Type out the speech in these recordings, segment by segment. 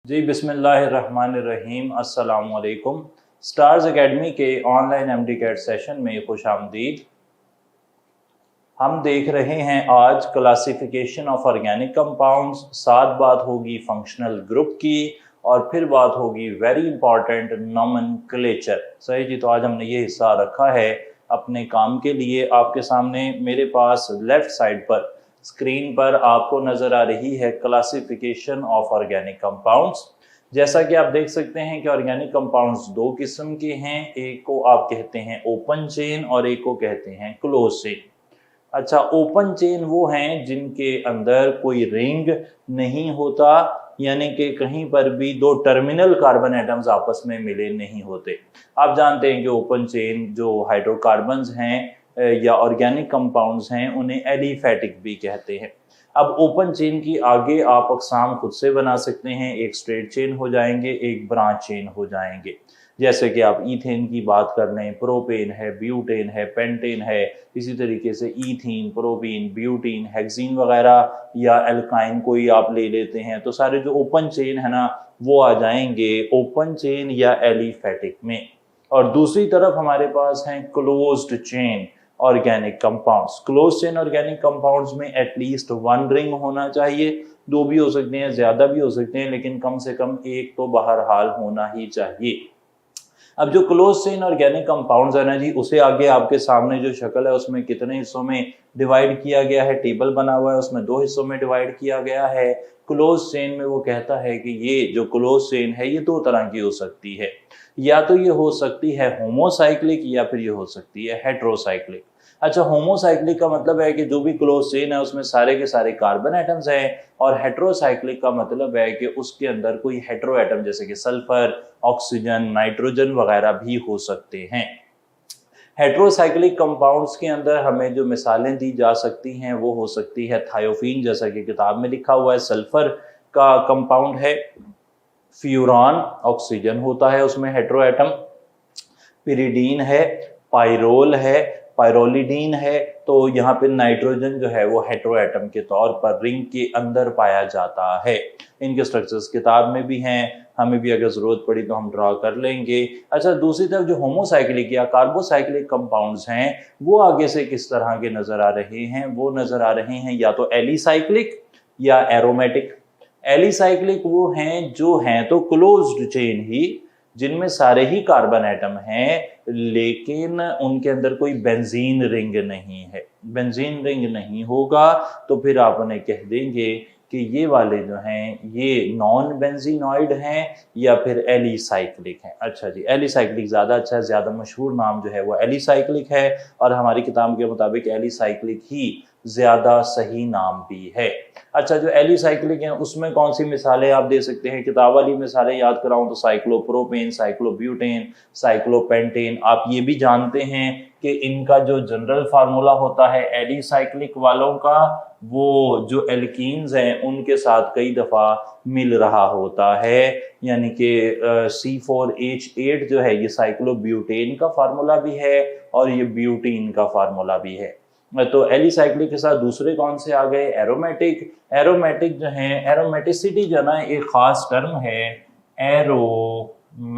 जी बिस्मिल्लाहिर्रहमानिर्रहीम अस्सलाम वालेकुम। स्टार्स एकेडमी के ऑनलाइन एमडी कैट सेशन में खुश आमदीद। हम देख रहे हैं आज क्लासिफिकेशन ऑफ ऑर्गेनिक कंपाउंड्स। साथ बात होगी फंक्शनल ग्रुप की और फिर बात होगी वेरी इंपॉर्टेंट नोमेनक्लेचर। सही जी, तो आज हमने ये हिस्सा रखा है अपने काम के लिए। आपके सामने मेरे पास लेफ्ट साइड पर स्क्रीन पर आपको नजर आ रही है क्लासिफिकेशन ऑफ ऑर्गेनिक कंपाउंड्स। जैसा कि आप देख सकते हैं कि ऑर्गेनिक कंपाउंड्स दो किस्म के हैं, एक को आप कहते हैं ओपन चेन और एक को कहते हैं क्लोज चेन। अच्छा, ओपन चेन वो हैं जिनके अंदर कोई रिंग नहीं होता, यानी कि कहीं पर भी दो टर्मिनल कार्बन एटम्स आपस में मिले नहीं होते। आप जानते हैं कि ओपन चेन जो हाइड्रोकार्बन्स हैं या ऑर्गेनिक कंपाउंड्स हैं उन्हें एलिफेटिक भी कहते हैं। अब ओपन चेन की आगे आप अकसाम खुद से बना सकते हैं, एक स्ट्रेट चेन हो जाएंगे, एक ब्रांच चेन हो जाएंगे। जैसे कि आप ईथेन की बात कर लें, प्रोपेन है, ब्यूटेन है, पेंटेन है, इसी तरीके से ईथीन, प्रोपीन, ब्यूटीन, हेक्सीन वगैरह या एल्काइन कोई आप ले लेते हैं, तो सारे जो ओपन चेन है ना वो आ जाएंगे ओपन चेन या एलिफेटिक में। और दूसरी तरफ हमारे पास हैं closed chain organic compounds. Close chain organic compounds में एटलीस्ट वन रिंग होना चाहिए, दो भी हो सकते हैं, ज्यादा भी हो सकते हैं, लेकिन कम से कम एक तो बहरहाल होना ही चाहिए। अब जो क्लोज चेन ऑर्गेनिक कंपाउंड्स है ना जी, उसे आगे आपके सामने जो शक्ल है उसमें कितने हिस्सों में डिवाइड किया गया है, टेबल बना हुआ है, उसमें दो हिस्सों में डिवाइड किया गया है। क्लोज चेन में वो कहता है कि ये जो क्लोज चेन है ये दो तरह की हो सकती है, या तो ये हो सकती है होमोसाइक्लिक या फिर ये हो सकती है हेट्रोसाइक्लिक। अच्छा, होमोसाइक्लिक का मतलब है कि जो भी क्लोज चेन है उसमें सारे के सारे कार्बन एटम्स हैं, और हेट्रोसाइक्लिक का मतलब है कि उसके अंदर कोई हेट्रो एटम जैसे कि सल्फर, ऑक्सीजन, नाइट्रोजन वगैरह भी हो सकते हैं। हेट्रोसाइक्लिक कंपाउंड्स के अंदर हमें जो मिसालें दी जा सकती हैं वो हो सकती है थायोफीन, जैसा कि किताब में लिखा हुआ है, सल्फर का कंपाउंड है। फ्यूरान, ऑक्सीजन होता है उसमें हेट्रो एटम। पिरिडीन है, पायरोल है, पायरोलिडीन है, तो यहाँ पे नाइट्रोजन जो है वो हेट्रो एटम के तौर पर रिंग के अंदर पाया जाता है। इनके स्ट्रक्चर्स किताब में भी हैं, हमें भी अगर जरूरत पड़ी तो हम ड्रा कर लेंगे। अच्छा, दूसरी तरफ जो होमोसाइक्लिक या कार्बोसाइक्लिक कंपाउंड्स हैं वो आगे से किस तरह के नजर आ रहे हैं, वो नजर आ रहे हैं या तो एलिसाइक्लिक या एरोमेटिक। एलिसाइक्लिक वो हैं जो हैं तो क्लोज्ड चेन ही, जिनमें सारे ही कार्बन एटम हैं लेकिन उनके अंदर कोई बेंजीन रिंग नहीं है। बेंजीन रिंग नहीं होगा तो फिर आप उन्हें कह देंगे कि ये वाले जो हैं ये नॉन बेंजीनॉइड हैं या फिर एलिसाइक्लिक हैं। अच्छा जी, एलिसाइक्लिक ज़्यादा अच्छा है, ज़्यादा मशहूर नाम जो है वो एलिसाइक्लिक है, और हमारी किताब के मुताबिक एलिसाइक्लिक ही ज़्यादा सही नाम भी है। अच्छा, जो एलिसाइक्लिक है उसमें कौन सी मिसालें आप दे सकते हैं? किताब वाली मिसालें याद कराऊं तो साइक्लोप्रोपेन, साइक्लोब्यूटेन, साइक्लोपेंटेन। आप ये भी जानते हैं कि इनका जो जनरल फार्मूला होता है एलिसाइक्लिक वालों का, वो जो एल्कीन्स हैं उनके साथ कई दफ़ा मिल रहा होता है, यानी कि C4H8 जो है ये साइक्लोब्यूटेन का फार्मूला भी है और ये ब्यूटीन का फार्मूला भी है। तो एलिसाइक्लिक के साथ दूसरे कौन से आ गए? एरोमेटिक। एरोमेटिक जो है, एरोमेटिसिटी जो है ना एक खास टर्म है, एरोमेटिसिटी।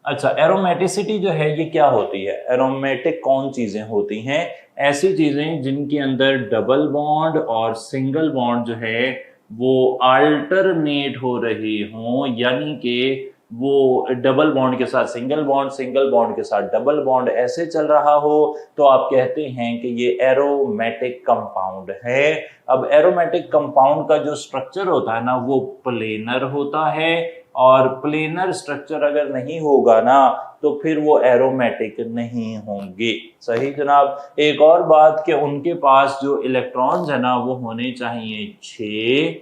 अच्छा, एरोमेटिसिटी जो है ये क्या होती है? एरोमेटिक कौन चीजें होती हैं? ऐसी चीजें जिनके अंदर डबल बॉन्ड और सिंगल बॉन्ड जो है वो अल्टरनेट हो रहे हों, यानी कि वो डबल बॉन्ड के साथ सिंगल बॉन्ड, सिंगल बॉन्ड के साथ डबल बॉन्ड ऐसे चल रहा हो तो आप कहते हैं कि ये एरोमेटिक कंपाउंड है। अब एरोमेटिक कंपाउंड का जो स्ट्रक्चर होता है ना वो प्लेनर होता है, और प्लेनर स्ट्रक्चर अगर नहीं होगा ना तो फिर वो एरोमेटिक नहीं होंगे। सही जनाब। एक और बात कि उनके पास जो इलेक्ट्रॉन्स है ना वो होने चाहिए 6,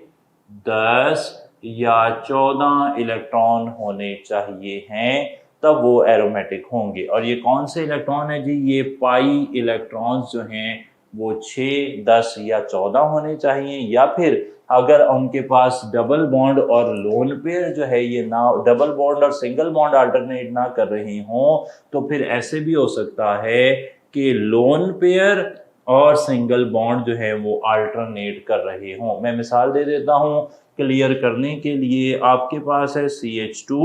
10 या 14 इलेक्ट्रॉन होने चाहिए हैं, तब वो एरोमेटिक होंगे। और ये कौन से इलेक्ट्रॉन है जी? ये पाई इलेक्ट्रॉन्स जो हैं वो 6, 10 या 14 होने चाहिए, या फिर अगर उनके पास डबल बॉन्ड और लोन पेयर जो है ये ना, डबल बॉन्ड और सिंगल बॉन्ड अल्टरनेट ना कर रहे हों, तो फिर ऐसे भी हो सकता है कि लोन पेयर और सिंगल बॉन्ड जो है वो अल्टरनेट कर रहे हों। मैं मिसाल दे देता हूँ क्लियर करने के लिए। आपके पास है CH2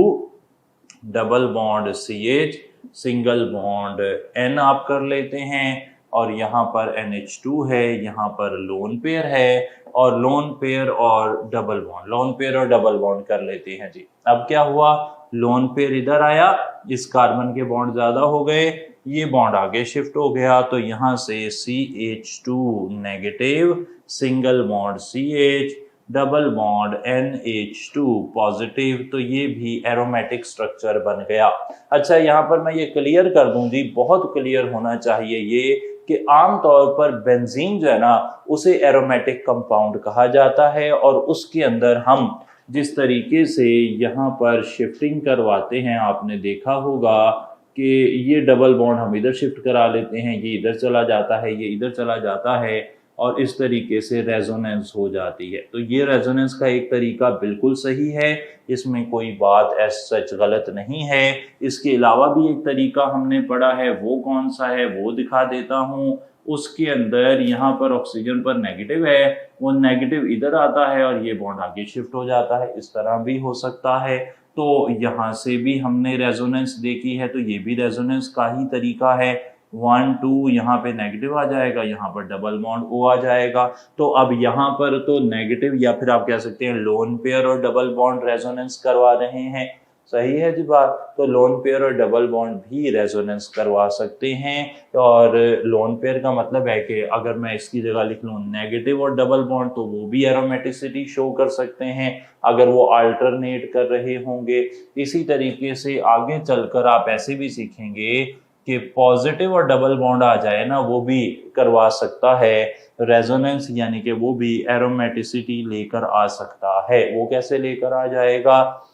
double bond CH, single bond N आप कर लेते हैं, और यहाँ पर NH2 है, यहाँ पर लोन पेयर है, और लोन पेयर और डबल बॉन्ड, लोन पेयर और डबल बॉन्ड कर लेते हैं जी। अब क्या हुआ, लोन पेयर इधर आया, इस कार्बन के बॉन्ड ज्यादा हो गए, ये बॉन्ड आगे शिफ्ट हो गया, तो यहाँ से CH2 negative, single bond CH, double bond NH2 positive, तो ये भी एरोमेटिक स्ट्रक्चर बन गया। अच्छा, यहाँ पर मैं ये क्लियर कर दूं जी, बहुत क्लियर होना चाहिए ये, कि आमतौर पर बेंजीन जो है ना उसे एरोमेटिक कंपाउंड कहा जाता है, और उसके अंदर हम जिस तरीके से यहाँ पर शिफ्टिंग करवाते हैं, आपने देखा होगा कि ये डबल बॉन्ड हम इधर शिफ्ट करा लेते हैं, ये इधर चला जाता है, ये इधर चला जाता है, और इस तरीके से रेजोनेंस हो जाती है। तो ये रेजोनेंस का एक तरीका बिल्कुल सही है, इसमें कोई बात एज सच गलत नहीं है। इसके अलावा भी एक तरीका हमने पढ़ा है, वो कौन सा है वो दिखा देता हूँ। उसके अंदर यहाँ पर ऑक्सीजन पर नेगेटिव है, वो नेगेटिव इधर आता है और ये बॉन्ड आगे शिफ्ट हो जाता है, इस तरह भी हो सकता है। तो यहाँ से भी हमने रेजोनेंस देखी है, तो ये भी रेजोनेंस का ही तरीका है। 1 2 यहाँ पे नेगेटिव आ जाएगा, यहाँ पर डबल बॉन्ड O आ जाएगा। तो अब यहाँ पर तो नेगेटिव, या फिर आप कह सकते हैं लोन पेयर और डबल बॉन्ड रेजोनेंस करवा रहे हैं, सही है जी बात। तो लोन पेयर और डबल बॉन्ड भी रेजोनेंस करवा सकते हैं, और लोन पेयर का मतलब है कि अगर मैं इसकी जगह लिख लूँ नेगेटिव और डबल बॉन्ड, तो वो भी एरोमेटिसिटी शो कर सकते हैं अगर वो अल्टरनेट कर रहे होंगे। इसी तरीके से आगे चलकर आप ऐसे भी सीखेंगे कि पॉजिटिव और डबल बॉन्ड आ जाए ना, वो भी करवा सकता है रेजोनेंस, यानी कि वो भी एरोमेटिसिटी लेकर आ सकता है। वो कैसे लेकर आ जाएगा,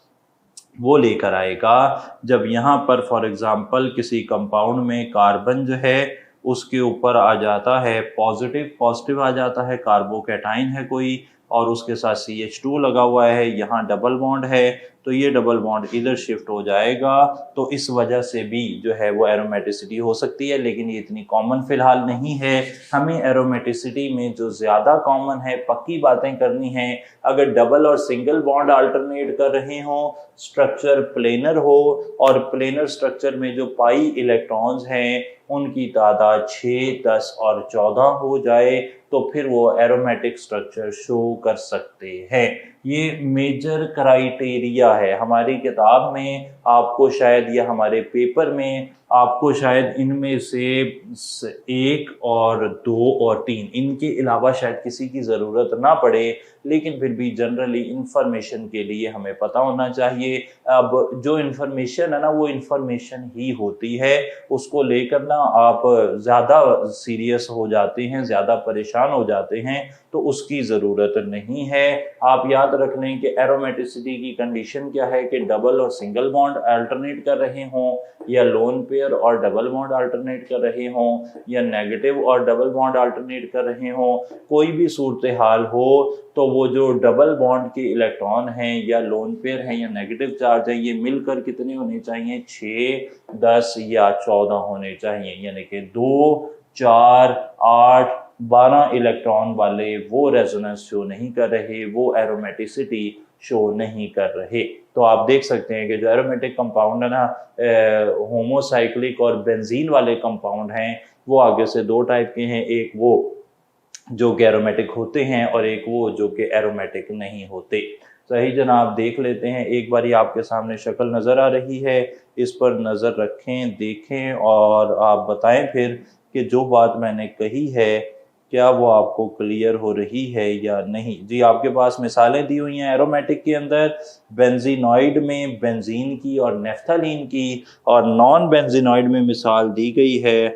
वो लेकर आएगा जब यहाँ पर फॉर एग्जांपल किसी कंपाउंड में कार्बन जो है उसके ऊपर आ जाता है पॉजिटिव, पॉजिटिव आ जाता है, कार्बोकैटाइन है कोई, और उसके साथ CH2 लगा हुआ है, यहाँ डबल बॉन्ड है, तो ये डबल बॉन्ड इधर शिफ्ट हो जाएगा। तो इस वजह से भी जो है वो एरोमेटिसिटी हो सकती है, लेकिन ये इतनी कॉमन फिलहाल नहीं है। हमें एरोमेटिसिटी में जो ज़्यादा कॉमन है, पक्की बातें करनी है, अगर डबल और सिंगल बॉन्ड अल्टरनेट कर रहे हों, स्ट्रक्चर प्लेनर हो, और प्लेनर स्ट्रक्चर में जो पाई इलेक्ट्रॉन्स हैं उनकी तादाद 6, 10 और 14 हो जाए, तो फिर वो एरोमेटिक स्ट्रक्चर शो कर सकते हैं। ये मेजर क्राइटेरिया है। हमारी किताब में आपको शायद, या हमारे पेपर में आपको शायद इनमें से 1 और 2 और 3, इनके अलावा शायद किसी की ज़रूरत ना पड़े, लेकिन फिर भी जनरली इंफॉर्मेशन के लिए हमें पता होना चाहिए। अब जो इंफॉर्मेशन है ना, वो इंफॉर्मेशन ही होती है, उसको लेकर ना आप ज़्यादा सीरियस हो जाते हैं, ज़्यादा परेशान हो जाते हैं, तो उसकी ज़रूरत नहीं है। आप याद रख लें कि एरोमेटिसिटी की कंडीशन क्या है, कि डबल और सिंगल बॉन्ड अल्टरनेट कर रहे हों, या लोन पेयर और डबल बॉन्ड अल्टरनेट कर रहे हों, या नेगेटिव और डबल बॉन्ड अल्टरनेट कर रहे हों। कोई भी सूरत हाल हो, तो वो जो डबल बॉन्ड के इलेक्ट्रॉन हैं, या लोन पेयर हैं, या नेगेटिव चार्ज है, ये मिलकर कितने होने चाहिए, 6, 10 या 14 होने चाहिए, यानी कि 2, 4, 8, 12 इलेक्ट्रॉन वाले वो रेजोनेंस शो नहीं कर रहे, वो एरोमेटिसिटी शो नहीं कर रहे। तो आप देख सकते हैं कि जो एरोमेटिक कंपाउंड है ना, होमोसाइक्लिक और बेंजीन वाले कंपाउंड हैं, वो आगे से 2 टाइप के हैं, एक वो जो कि एरोमेटिक होते हैं, और एक वो जो कि एरोमेटिक नहीं होते। सही जनाब, देख लेते हैं, एक बारी आपके सामने शक्ल नज़र आ रही है, इस पर नज़र रखें, देखें, और आप बताएं फिर कि जो बात मैंने कही है क्या वो आपको क्लियर हो रही है या नहीं। जी, आपके पास मिसालें दी हुई हैं एरोमेटिक के अंदर, बेंजीनॉइड में बेंजीन की और नेफ्थलीन की, और नॉन बेंजीनॉइड में मिसाल दी गई है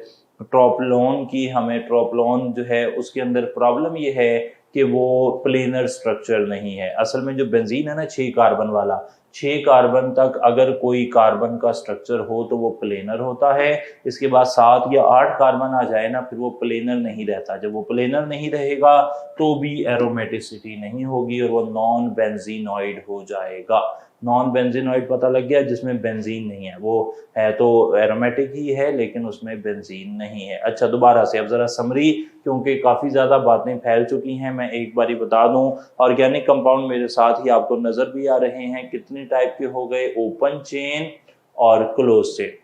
ट्रोप्लोन की। हमें ट्रोप्लोन जो है उसके अंदर प्रॉब्लम ये है कि वो प्लेनर स्ट्रक्चर नहीं है। असल में जो बेंजीन है ना 6 कार्बन वाला, 6 कार्बन तक अगर कोई कार्बन का स्ट्रक्चर हो तो वो प्लेनर होता है। इसके बाद 7 या 8 कार्बन आ जाए ना, फिर वो प्लेनर नहीं रहता। जब वो प्लेनर नहीं रहेगा तो भी एरोमेटिसिटी नहीं होगी और वो नॉन बेंजीनॉइड हो जाएगा। नॉन बेंजीनॉइड पता लग गया जिसमें बेंजीन नहीं है, वो है तो एरोमेटिक ही है लेकिन उसमें बेंजीन नहीं है। अच्छा दोबारा से अब ज़रा समरी, क्योंकि काफ़ी ज़्यादा बातें फैल चुकी हैं, मैं एक बारी बता दूं। ऑर्गेनिक कंपाउंड मेरे साथ ही आपको नज़र भी आ रहे हैं, कितने टाइप के हो गए, ओपन चेन और क्लोज चेन।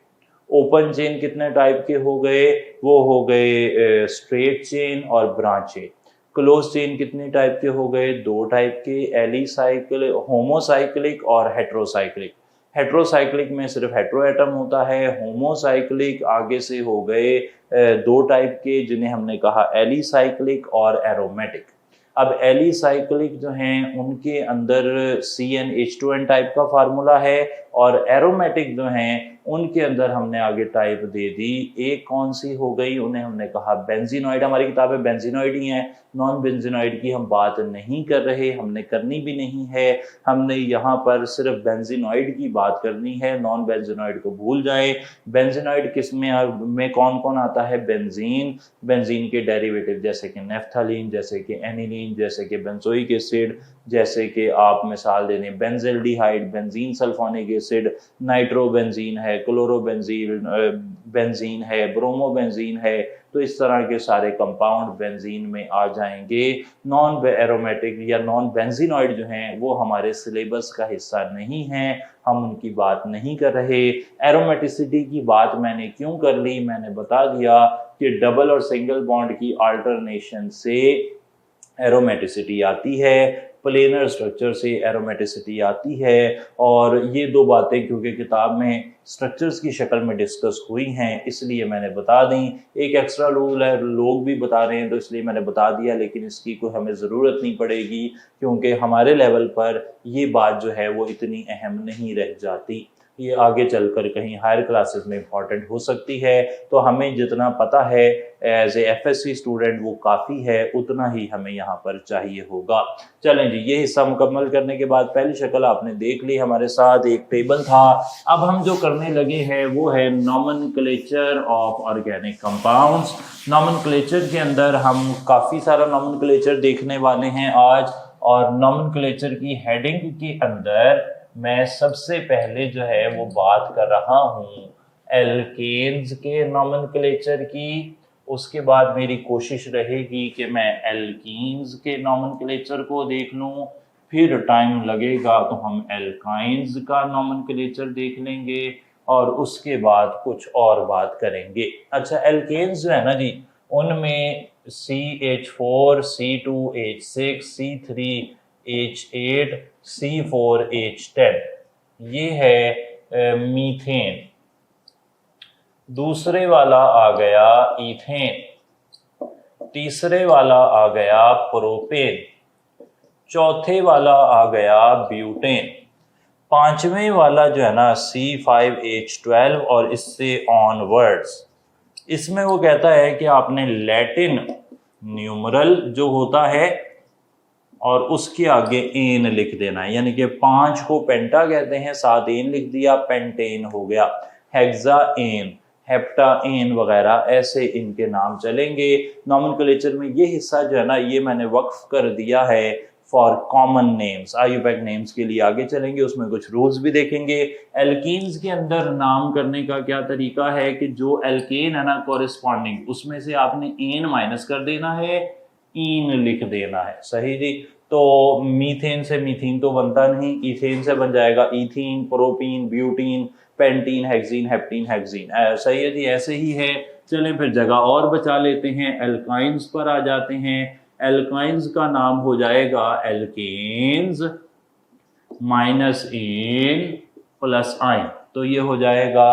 ओपन चेन कितने टाइप के हो गए, वो हो गए स्ट्रेट चेन और ब्रांच चेन। क्लोज चेन कितने टाइप के हो गए, दो टाइप के, एलिसाइक्लिक होमोसाइक्लिक और हेट्रोसाइक्लिक। हेट्रोसाइक्लिक में सिर्फ हेट्रो एटम होता है, होमोसाइक्लिक आगे से हो गए दो टाइप के जिन्हें हमने कहा एलिसाइक्लिक और एरोमेटिक। अब एलिसाइक्लिक जो हैं उनके अंदर CnH2n टाइप का फार्मूला है, और एरोमेटिक जो हैं उनके अंदर हमने आगे टाइप दे दी। एक कौन सी हो गई, उन्हें हमने कहा बेंजीनॉइड। हमारी किताबें बेंजीनॉइड ही हैं, नॉन बेंजीनॉइड की हम बात नहीं कर रहे, हमने करनी भी नहीं है। हमने यहाँ पर सिर्फ बेंजीनॉइड की बात करनी है, नॉन बेंजीनॉइड को भूल जाए। बेंजीनॉइड किस में कौन कौन आता है, बेंजीन, बेंजीन के डेरिवेटिव जैसे कि नेफ्थलीन, जैसे कि एनिलीन, जैसे कि बेंजोइक एसिड, जैसे कि आप मिसाल दे दें बेंजिल्डिहाइड, बेंजीन सल्फोनिक एसिड, नाइट्रोबेंजीन है, क्लोरोबेंजीन बेंजीन है, ब्रोमोबेंजीन है। तो इस तरह के सारे कंपाउंड बेंजीन में आ जाएंगे। नॉन एरोमेटिक या नॉन बेंजीनॉइड जो हैं वो हमारे सिलेबस का हिस्सा नहीं हैं, हम उनकी बात नहीं कर रहे। एरोमेटिसिटी की बात मैंने क्यों कर ली, मैंने बता दिया कि डबल और सिंगल बॉन्ड की अल्टरनेशन से एरोमेटिसिटी आती है, प्लेनर स्ट्रक्चर से एरोमेटिसिटी आती है। और ये दो बातें क्योंकि किताब में स्ट्रक्चर्स की शक्ल में डिस्कस हुई हैं इसलिए मैंने बता दी। एक एक्स्ट्रा रूल है, लोग भी बता रहे हैं तो इसलिए मैंने बता दिया, लेकिन इसकी कोई हमें ज़रूरत नहीं पड़ेगी क्योंकि हमारे लेवल पर ये बात जो है वो इतनी अहम नहीं रह जाती। ये आगे चलकर कहीं हायर क्लासेस में इम्पॉर्टेंट हो सकती है। तो हमें जितना पता है एज ए FSC स्टूडेंट वो काफ़ी है, उतना ही हमें यहाँ पर चाहिए होगा। चलें जी, ये हिस्सा मुकम्मल करने के बाद पहली शक्ल आपने देख ली, हमारे साथ एक टेबल था। अब हम जो करने लगे हैं वो है nomenclature of organic compounds. Nomenclature के अंदर हम काफ़ी सारा नॉमेनक्लेचर देखने वाले हैं आज, और नॉमेनक्लेचर की हेडिंग के अंदर मैं सबसे पहले जो है वो बात कर रहा हूँ एल्केन्स के नॉमेनक्लेचर की। उसके बाद मेरी कोशिश रहेगी कि मैं एल्कीन्स के नॉमेनक्लेचर को देख लूँ, फिर टाइम लगेगा तो हम एल्काइंस का नॉमेनक्लेचर देख लेंगे, और उसके बाद कुछ और बात करेंगे। अच्छा एल्केन्स जो है ना जी, उनमें CH4, C2H6, C3H8, C4H10 ये है मीथेन। दूसरे वाला आ गया इथेन, तीसरे वाला आ गया प्रोपेन, चौथे वाला आ गया ब्यूटेन, पांचवें वाला जो है ना C5H12 और इससे ऑनवर्ड्स। इसमें वो कहता है कि आपने लैटिन न्यूमरल जो होता है और उसके आगे एन लिख देना है, यानी कि 5 को पेंटा कहते हैं, 7 एन लिख दिया, पेंटेन हो गया, हेक्साएन, हेप्टाएन वगैरह ऐसे इनके नाम चलेंगे। नॉमेनक्लेचर में ये हिस्सा जो है ना ये मैंने वक्फ कर दिया है for common names. IUPAC names के लिए आगे चलेंगे, उसमें कुछ रूल्स भी देखेंगे। एल्कीन्स के अंदर नाम करने का क्या तरीका है कि जो एल्केन है ना कॉरेस्पॉन्डिंग, उसमें से आपने एन माइनस कर देना है, ईन लिख देना है। सही जी। तो मीथेन से मीथीन तो बनता नहीं, इथेन से बन जाएगा ethene, propene, butene, pentene, hexene, heptene, hexene. सही है जी, ऐसे ही है। चलें फिर जगह और बचा लेते हैं, एल्काइंस पर आ जाते हैं। एल्काइंस का नाम हो जाएगा एल्केन्स माइनस एन प्लस आइन, तो ये हो जाएगा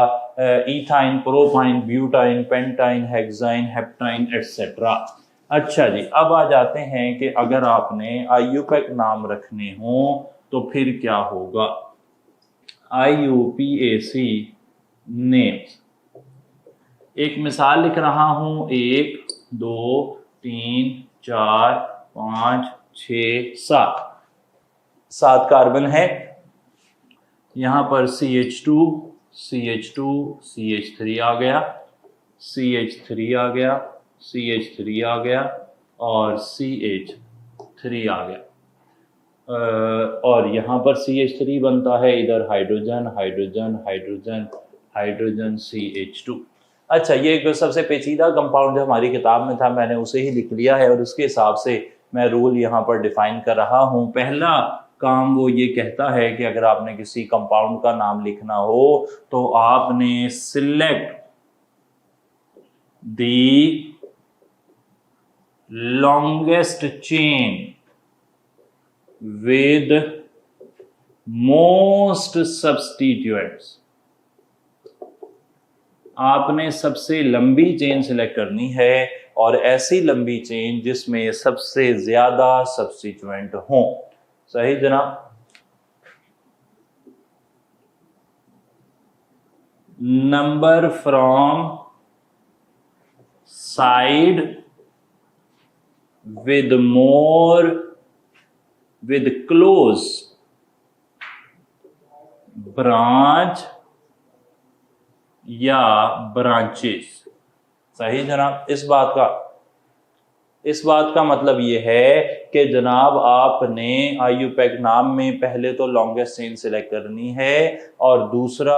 ethyne, propyne, butyne, pentyne, hexyne, heptyne etcetera. अच्छा जी, अब आ जाते हैं कि अगर आपने IUPAC नाम रखने हो तो फिर क्या होगा। IUPAC नेम्स, एक मिसाल लिख रहा हूं, 1 2 3 4 5 6 7, 7 कार्बन है। यहां पर CH2 CH2 CH3 आ गया, CH3 आ गया, CH3 आ गया और CH3 आ गया। और यहाँ पर CH3 बनता है, इधर hydrogen hydrogen hydrogen hydrogen CH2। अच्छा, ये एक सबसे पेचीदा कंपाउंड जो हमारी किताब में था मैंने उसे ही लिख लिया है और उसके हिसाब से मैं रूल यहाँ पर डिफाइन कर रहा हूँ। पहला काम वो ये कहता है कि अगर आपने किसी कंपाउंड का नाम लिखना हो तो आपने select the longest chain with most substituents। आपने सबसे लंबी चेन सिलेक्ट करनी है और ऐसी लंबी चेन जिसमें सबसे ज्यादा सब्स्टिट्यूएंट हो। सही जनाब। Number from side with more with close branch या ब्रांचेस। सही जनाब। इस बात का मतलब ये है कि जनाब आपने IUPAC नाम में पहले तो लॉन्गेस्ट चेन सिलेक्ट करनी है और दूसरा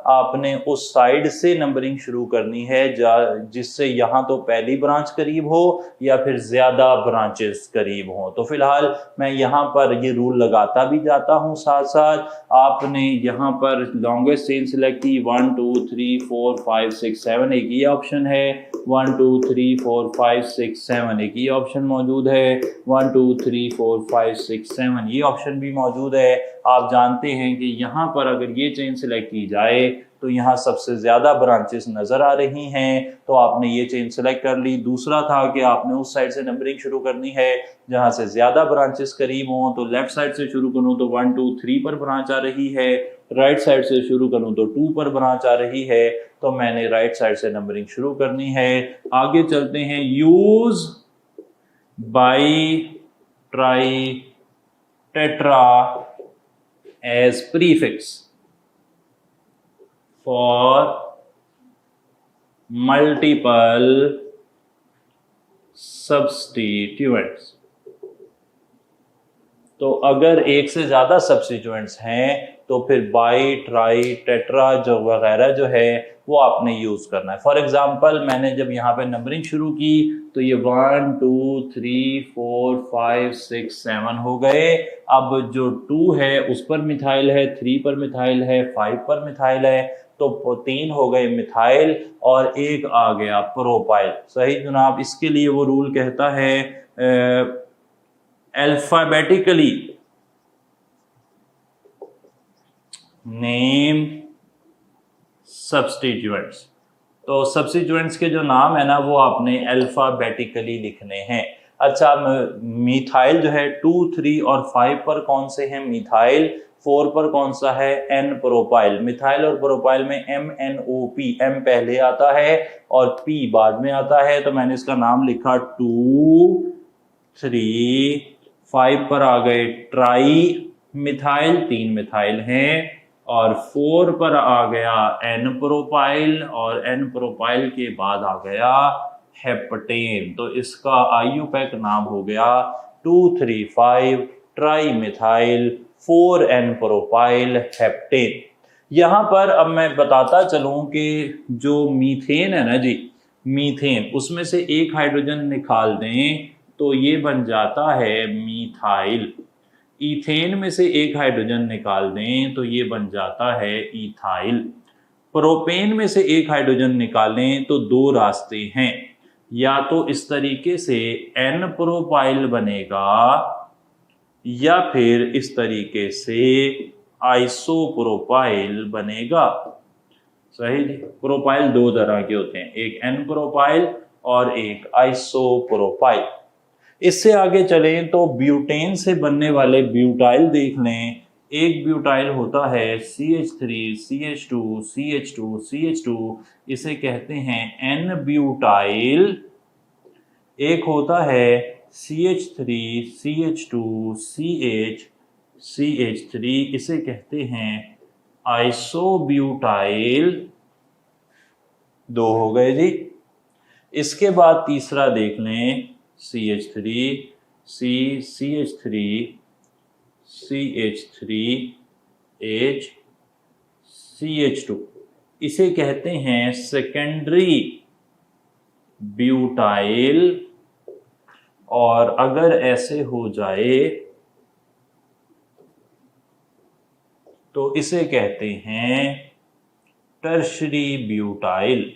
आपने उस साइड से नंबरिंग शुरू करनी है जिससे यहाँ तो पहली ब्रांच करीब हो या फिर ज़्यादा ब्रांचेस करीब हो। तो फिलहाल मैं यहाँ पर ये रूल लगाता भी जाता हूँ साथ साथ। आपने यहाँ पर लॉन्गेस्ट चेन सिलेक्ट की 1 2 3 4 5 6 7 एक ही ऑप्शन है। 1 2 3 4 5 6 7 एक ही ऑप्शन मौजूद है। 1 2 3 4 5 6 7 ये ऑप्शन भी मौजूद है। आप जानते हैं कि यहाँ पर अगर ये चेन सिलेक्ट की जाए तो यहाँ सबसे ज़्यादा ब्रांचेस नज़र आ रही हैं, तो आपने ये चेन सेलेक्ट कर ली। दूसरा था कि आपने उस साइड से नंबरिंग शुरू करनी है जहाँ से ज़्यादा ब्रांचेस करीब हों। तो लेफ्ट साइड से शुरू करूँ तो 1 2 3 पर ब्रांच आ रही है, राइट साइड से शुरू करूँ तो 2 पर ब्रांच आ रही है, तो मैंने राइट साइड से नंबरिंग शुरू करनी है। आगे चलते हैं। Use bi tri tetra as prefix for multiple substituents. तो अगर एक से ज्यादा सब्स्टिट्यूएंट्स हैं तो फिर बाई ट्राई टेट्रा जो वगैरह जो है वो आपने यूज करना है। फॉर एग्जांपल मैंने जब यहाँ पे नंबरिंग शुरू की तो ये 1 2 3 4 5 6 7 हो गए। अब जो 2 है उस पर मिथाइल है, 3 पर मिथाइल है, 5 पर मिथाइल है, तो 3 हो गए मिथाइल और एक आ गया प्रोपाइल। सही जनाब। इसके लिए वो रूल कहता है अल्फाबेटिकली नेम सब्स्टिट्यूएंट्स। तो सब्स्टिट्यूएंट्स के जो नाम है ना वो आपने अल्फाबेटिकली लिखने हैं। अच्छा, मिथाइल जो है 2 3 और 5 पर कौन से हैं? मिथाइल। 4 पर कौन सा है? N propyl. मिथाइल और प्रोपाइल में MNOP, M पहले आता है और P बाद में आता है, तो मैंने इसका नाम लिखा 2 3। 5 पर आ गए ट्राई मिथाइल, 3 मिथाइल हैं, और 4 पर आ गया N प्रोपाइल और N प्रोपाइल के बाद आ गया हेप्टेन। तो इसका IUPAC नाम हो गया 235 tri methyl 4N propyl heptane. यहाँ पर अब मैं बताता चलूँ कि जो मीथेन है ना जी, मीथेन, उसमें से एक हाइड्रोजन निकाल दें तो ये बन जाता है मीथाइल। ईथेन में से एक हाइड्रोजन निकाल दें तो ये बन जाता है इथाइल। प्रोपेन में से एक हाइड्रोजन निकालें तो 2 रास्ते हैं, या तो इस तरीके से N प्रोपाइल बनेगा या फिर इस तरीके से आइसोप्रोपाइल बनेगा। सही। प्रोपाइल 2 तरह के होते हैं, एक N प्रोपाइल और एक आइसोप्रोपाइल। इससे आगे चलें तो ब्यूटेन से बनने वाले ब्यूटाइल देख लें। एक ब्यूटाइल होता है CH3 CH2 CH2 CH2, इसे कहते हैं N ब्यूटाइल। एक होता है CH3 CH2 CH CH3, इसे कहते हैं आइसोब्यूटाइल। 2 हो गए जी। इसके बाद तीसरा देख लें CH3 CH3 CH3HCH2, इसे कहते हैं सेकेंडरी ब्यूटाइल। और अगर ऐसे हो जाए तो इसे कहते हैं टर्शरी ब्यूटाइल।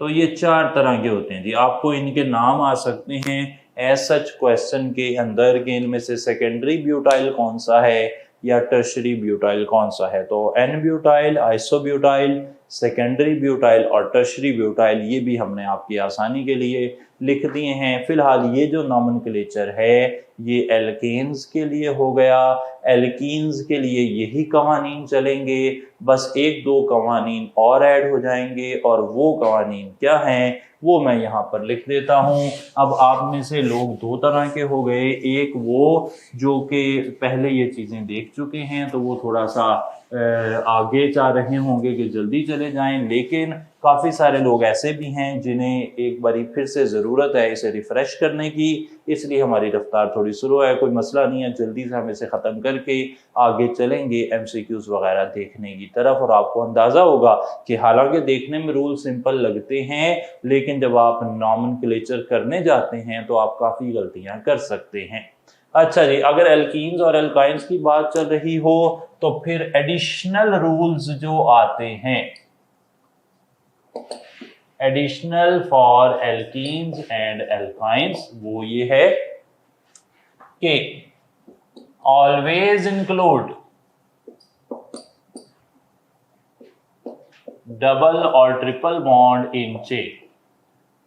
तो ये 4 तरह के होते हैं जी। आपको इनके नाम आ सकते हैं एज सच क्वेश्चन के अंदर कि इनमें से सेकेंडरी ब्यूटाइल कौन सा है या टर्शरी ब्यूटाइल कौन सा है। तो n butyl, isobutyl, secondary butyl और टर्शरी ब्यूटाइल, ये भी हमने आपकी आसानी के लिए लिख दिए हैं। फिलहाल ये जो नॉमेनक्लेचर है ये एल्केन्स के लिए हो गया। एल्कीन्स के लिए यही कवानीन चलेंगे, बस 1-2 कवानीन और ऐड हो जाएंगे और वो कवानीन क्या हैं वो मैं यहाँ पर लिख देता हूँ। अब आप में से लोग 2 तरह के हो गए, एक वो जो कि पहले ये चीज़ें देख चुके हैं तो वो थोड़ा सा आगे चाह रहे होंगे कि जल्दी चले जाएं, लेकिन काफ़ी सारे लोग ऐसे भी हैं जिन्हें एक बारी फिर से ज़रूरत है इसे रिफ़्रेश करने की, इसलिए हमारी रफ्तार थोड़ी स्लो है। कोई मसला नहीं है, जल्दी से हम इसे ख़त्म करके आगे चलेंगे MCQs वगैरह देखने की तरफ। और आपको अंदाज़ा होगा कि हालांकि देखने में रूल सिंपल लगते हैं, लेकिन जब आप नॉमेनक्लेचर करने जाते हैं तो आप काफ़ी गलतियाँ कर सकते हैं। अच्छा जी, अगर एल्कीन्स और एल्काइंस की बात चल रही हो तो फिर एडिशनल रूल्स जो आते हैं, additional for alkenes and alkynes, वो ये है कि ऑलवेज इंक्लूड डबल और triple bond in chain.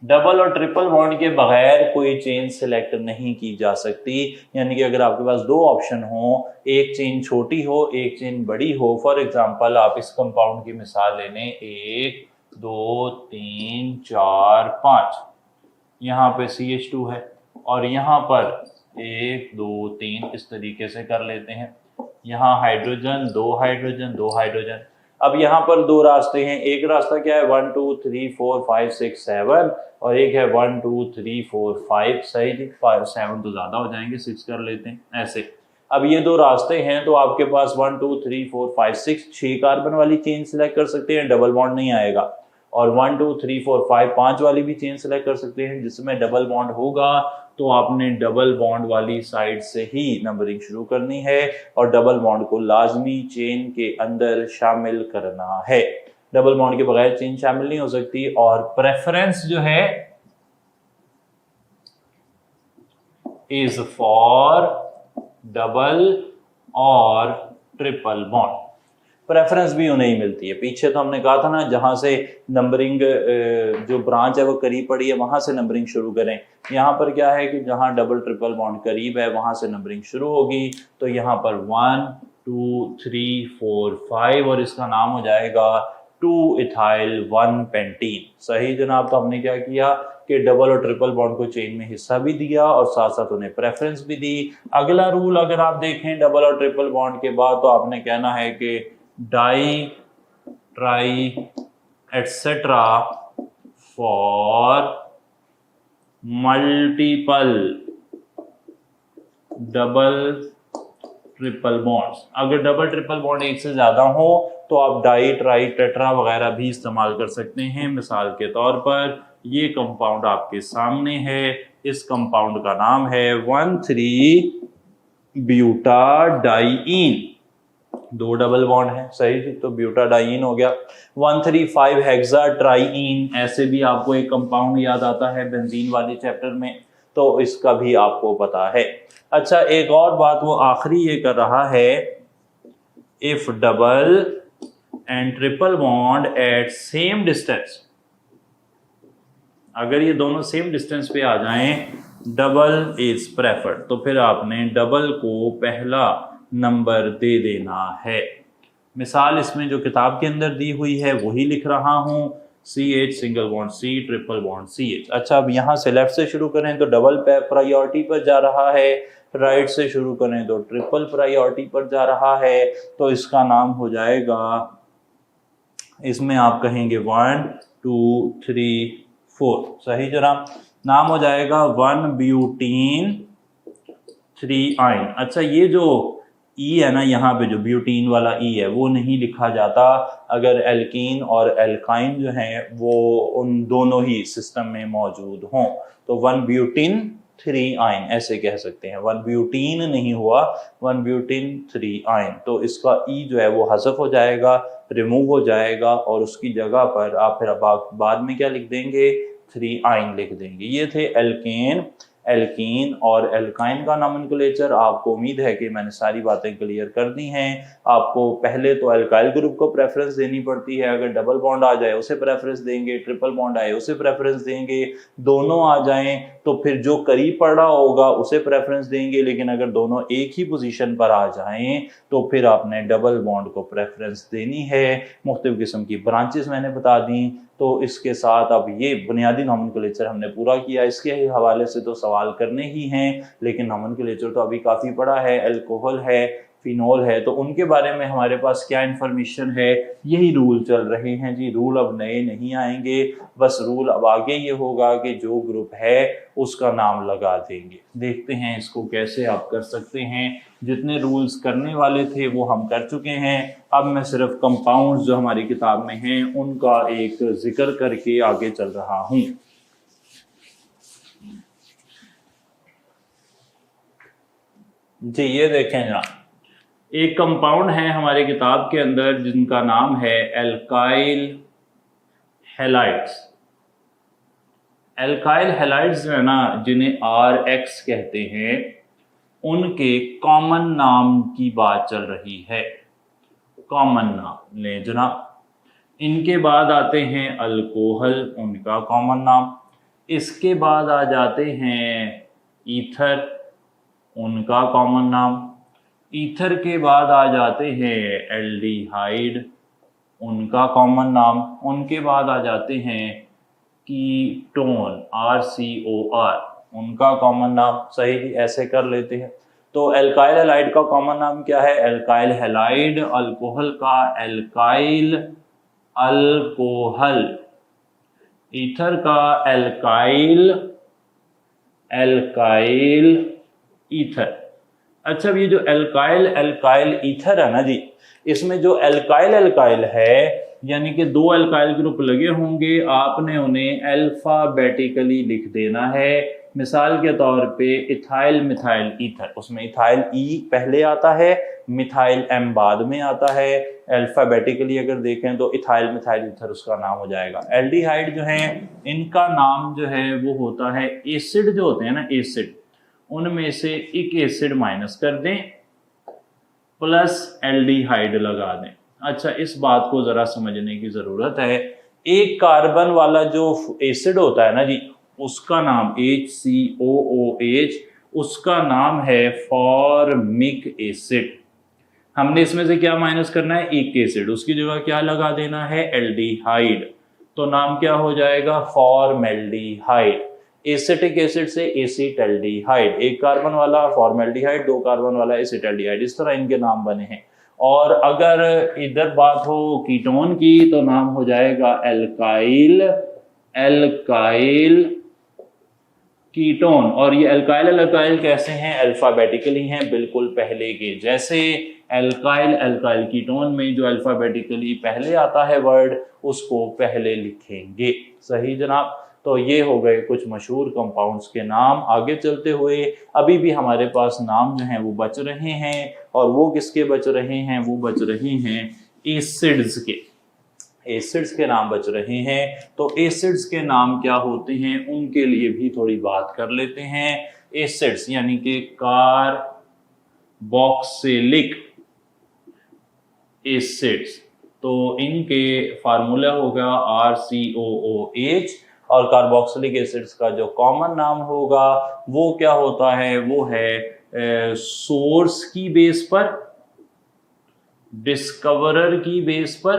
Double और ट्रिपल बॉन्ड के बगैर कोई चेन सिलेक्ट नहीं की जा सकती। यानी कि अगर आपके पास 2 ऑप्शन हो, एक चेन छोटी हो एक चेन बड़ी हो, फॉर एग्जांपल आप इस कंपाउंड की मिसाल ले लें, 1 2 3 4 5, यहाँ पे CH2 है और यहाँ पर 1 2 3 इस तरीके से कर लेते हैं। यहाँ हाइड्रोजन, 2 हाइड्रोजन, 2 हाइड्रोजन। अब यहाँ पर 2 रास्ते हैं, एक रास्ता क्या है 1 2 3 4 5 6 7 और एक है 1 2 3 4 5। सही जी, 5 7 तो ज़्यादा हो जाएंगे, 6 कर लेते हैं ऐसे। अब ये 2 रास्ते हैं तो आपके पास 1 2 3 4 5 6 कार्बन वाली चेन सिलेक्ट कर सकते हैं, डबल बॉन्ड नहीं आएगा। और 1 2 3 4 5 5 वाली भी चेन सेलेक्ट कर सकते हैं जिसमें डबल बॉन्ड होगा। तो आपने डबल बॉन्ड वाली साइड से ही नंबरिंग शुरू करनी है और डबल बॉन्ड को लाजमी चेन के अंदर शामिल करना है। डबल बॉन्ड के बगैर चेन शामिल नहीं हो सकती। और प्रेफरेंस जो है इज फॉर डबल और ट्रिपल बॉन्ड। प्रेफरेंस भी उन्हें ही मिलती है। पीछे तो हमने कहा था ना, जहां से नंबरिंग जो ब्रांच है वो करीब पड़ी है वहां से नंबरिंग शुरू करें। यहाँ पर क्या है कि जहां डबल ट्रिपल बॉन्ड करीब है वहां से नंबरिंग शुरू होगी। तो यहाँ पर 1 2 3 4 5 और इसका नाम हो जाएगा 2 इथाइल 1 पेंटीन। सही जनाब। तो हमने क्या किया कि डबल और ट्रिपल बॉन्ड को चेन में हिस्सा भी दिया और साथ साथ उन्हें प्रेफरेंस भी दी। अगला रूल अगर आप देखें डबल और ट्रिपल बॉन्ड के बाद, तो आपने कहना है कि di tri etcetera for multiple double triple bonds. अगर डबल ट्रिपल बॉन्ड एक से ज्यादा हो तो आप डाई ट्राई टेट्रा वगैरह भी इस्तेमाल कर सकते हैं। मिसाल के तौर पर ये कंपाउंड आपके सामने है, इस कंपाउंड का नाम है 1,3 ब्यूटाडाइईन। 2 डबल बॉन्ड है, सही। तो ब्यूटाडाइईन हो गया। 1,3,5 हेक्साट्राइईन, ऐसे भी आपको एक कंपाउंड याद आता है बेंजीन वाले चैप्टर में, तो इसका भी आपको पता है। अच्छा, एक और बात वो आखिरी ये कर रहा है, if double and triple bond at same distance, अगर ये दोनों सेम डिस्टेंस पे आ जाएं, डबल इज प्रेफर्ड, तो फिर आपने डबल को पहला नंबर दे देना है। मिसाल इसमें जो किताब के अंदर दी हुई है वही लिख रहा हूं, CH single bond C triple bond CH। अच्छा, अब यहाँ से लेफ्ट से शुरू करें तो डबल प्रायोरिटी पर जा रहा है, राइट से शुरू करें तो ट्रिपल प्रायोरिटी पर जा रहा है। तो इसका नाम हो जाएगा, इसमें आप कहेंगे 1 2 3 4, सही जनाब। नाम हो जाएगा 1 ब्यूटीन 3 आइन। अच्छा, ये जो ई है ना, यहाँ पे जो ब्यूटीन वाला ई है वो नहीं लिखा जाता अगर एल्कीन और एल्काइन जो हैं वो उन दोनों ही सिस्टम में मौजूद हों। तो 1 ब्यूटीन 3 आइन ऐसे कह सकते हैं। 1 ब्यूटीन नहीं हुआ, 1 ब्यूटीन 3 आइन, तो इसका ई जो है वो हज़फ हो जाएगा, रिमूव हो जाएगा और उसकी जगह पर आप फिर बाद में क्या लिख देंगे, 3 आइन लिख देंगे। ये थे एल्केन, एल्कीन और एल्काइन का नॉमेनक्लेचर। आपको उम्मीद है कि मैंने सारी बातें क्लियर कर दी हैं। आपको पहले तो अल्काइल ग्रुप को प्रेफरेंस देनी पड़ती है, अगर डबल बॉन्ड आ जाए उसे प्रेफरेंस देंगे, ट्रिपल बॉन्ड आए उसे प्रेफरेंस देंगे, दोनों आ जाएं तो फिर जो करीब पड़ा होगा उसे प्रेफरेंस देंगे, लेकिन अगर दोनों एक ही पोजीशन पर आ जाएं तो फिर आपने डबल बॉन्ड को प्रेफरेंस देनी है। मुख्तलिफ किस्म की ब्रांचेस मैंने बता दी। तो इसके साथ अब ये बुनियादी नॉमेनक्लेचर हमने पूरा किया। इसके हवाले से तो सवाल करने ही हैं, लेकिन नॉमेनक्लेचर तो अभी काफ़ी पड़ा है। अल्कोहल है, फिनोल है, तो उनके बारे में हमारे पास क्या इन्फॉर्मेशन है, यही रूल चल रहे हैं जी। रूल अब नए नहीं आएंगे, बस रूल अब आगे ये होगा कि जो ग्रुप है उसका नाम लगा देंगे। देखते हैं इसको कैसे आप कर सकते हैं। जितने रूल्स करने वाले थे वो हम कर चुके हैं। अब मैं सिर्फ कंपाउंड्स जो हमारी किताब में हैं उनका एक जिक्र करके आगे चल रहा हूँ। जी ये देखें जनाब, एक कंपाउंड है हमारी किताब के अंदर जिनका नाम है एल्काइल हैलाइड्स। एल्काइल हैलाइड्स है ना, जिन्हें RX कहते हैं, उनके कॉमन नाम की बात चल रही है। कॉमन नाम लें जनाब। इनके बाद आते हैं अल्कोहल, उनका कॉमन नाम। इसके बाद आ जाते हैं ईथर, उनका कॉमन नाम। ईथर के बाद आ जाते हैं एल्डिहाइड, उनका कॉमन नाम। उनके बाद आ जाते हैं कीटोन, RCOR, उनका कॉमन नाम। सही, ऐसे कर लेते हैं। तो एल्काइल हैलाइड का कॉमन नाम क्या है, एल्काइल हैलाइड। अल्कोहल का एल्काइल अल्कोहल। ईथर का एल्काइल एल्काइल ईथर। अच्छा, ये जो एल्काइल एल्काइल ईथर है ना जी, इसमें जो एल्काइल एल्काइल है यानी कि 2 एल्काइल ग्रुप लगे होंगे, आपने उन्हें अल्फाबेटिकली लिख देना है। मिसाल के तौर पे इथाइल मिथाइल ईथर, उसमें इथाइल ई पहले आता है, मिथाइल एम बाद में आता है। अल्फाबेटिकली अगर देखें तो इथाइल मिथाइल ईथर उसका नाम हो जाएगा। एल्डिहाइड जो है इनका नाम जो है वो होता है एसिड, जो होते हैं ना एसिड, उनमें से एक एसिड माइनस कर दें प्लस एल्डिहाइड लगा दें। अच्छा, इस बात को जरा समझने की जरूरत है। एक कार्बन वाला जो एसिड होता है ना जी, उसका नाम HCOOH, उसका नाम है फॉर्मिक एसिड। हमने इसमें से क्या माइनस करना है, एक एसिड, उसकी जगह क्या लगा देना है, एल्डिहाइड। तो नाम क्या हो जाएगा, फॉर्मेल्डिहाइड। एसिटिक एसिड से एसिटल्डिहाइड, एक कार्बन वाला फॉर्मेल्डिहाइड, 2 कार्बन वाला एसिटल्डिहाइड, इस तरह इनके नाम बने हैं। और अगर इधर बात हो कीटोन की तो नाम हो जाएगा एल्काइल एल्काइल कीटोन। और ये एल्काइल एल्काइल कैसे हैं, अल्फाबेटिकली हैं, बिल्कुल पहले के जैसे। एल्काइल एल्काइल कीटोन में जो अल्फाबेटिकली पहले आता है वर्ड, उसको पहले लिखेंगे। सही जनाब। तो ये हो गए कुछ मशहूर कंपाउंड्स के नाम। आगे चलते हुए अभी भी हमारे पास नाम जो हैं वो बच रहे हैं, और वो किसके बच रहे हैं, वो बच रहे हैं एसिड्स के। एसिड्स के नाम बच रहे हैं। तो एसिड्स के नाम क्या होते हैं उनके लिए भी थोड़ी बात कर लेते हैं। एसिड्स यानी कि कार्बोक्सिलिक एसिड्स, तो इनके फार्मूला होगा RCOOH, और कार्बोक्सिलिक एसिड्स का जो कॉमन नाम होगा वो क्या होता है, वो है सोर्स की बेस पर, डिस्कवरर की बेस पर,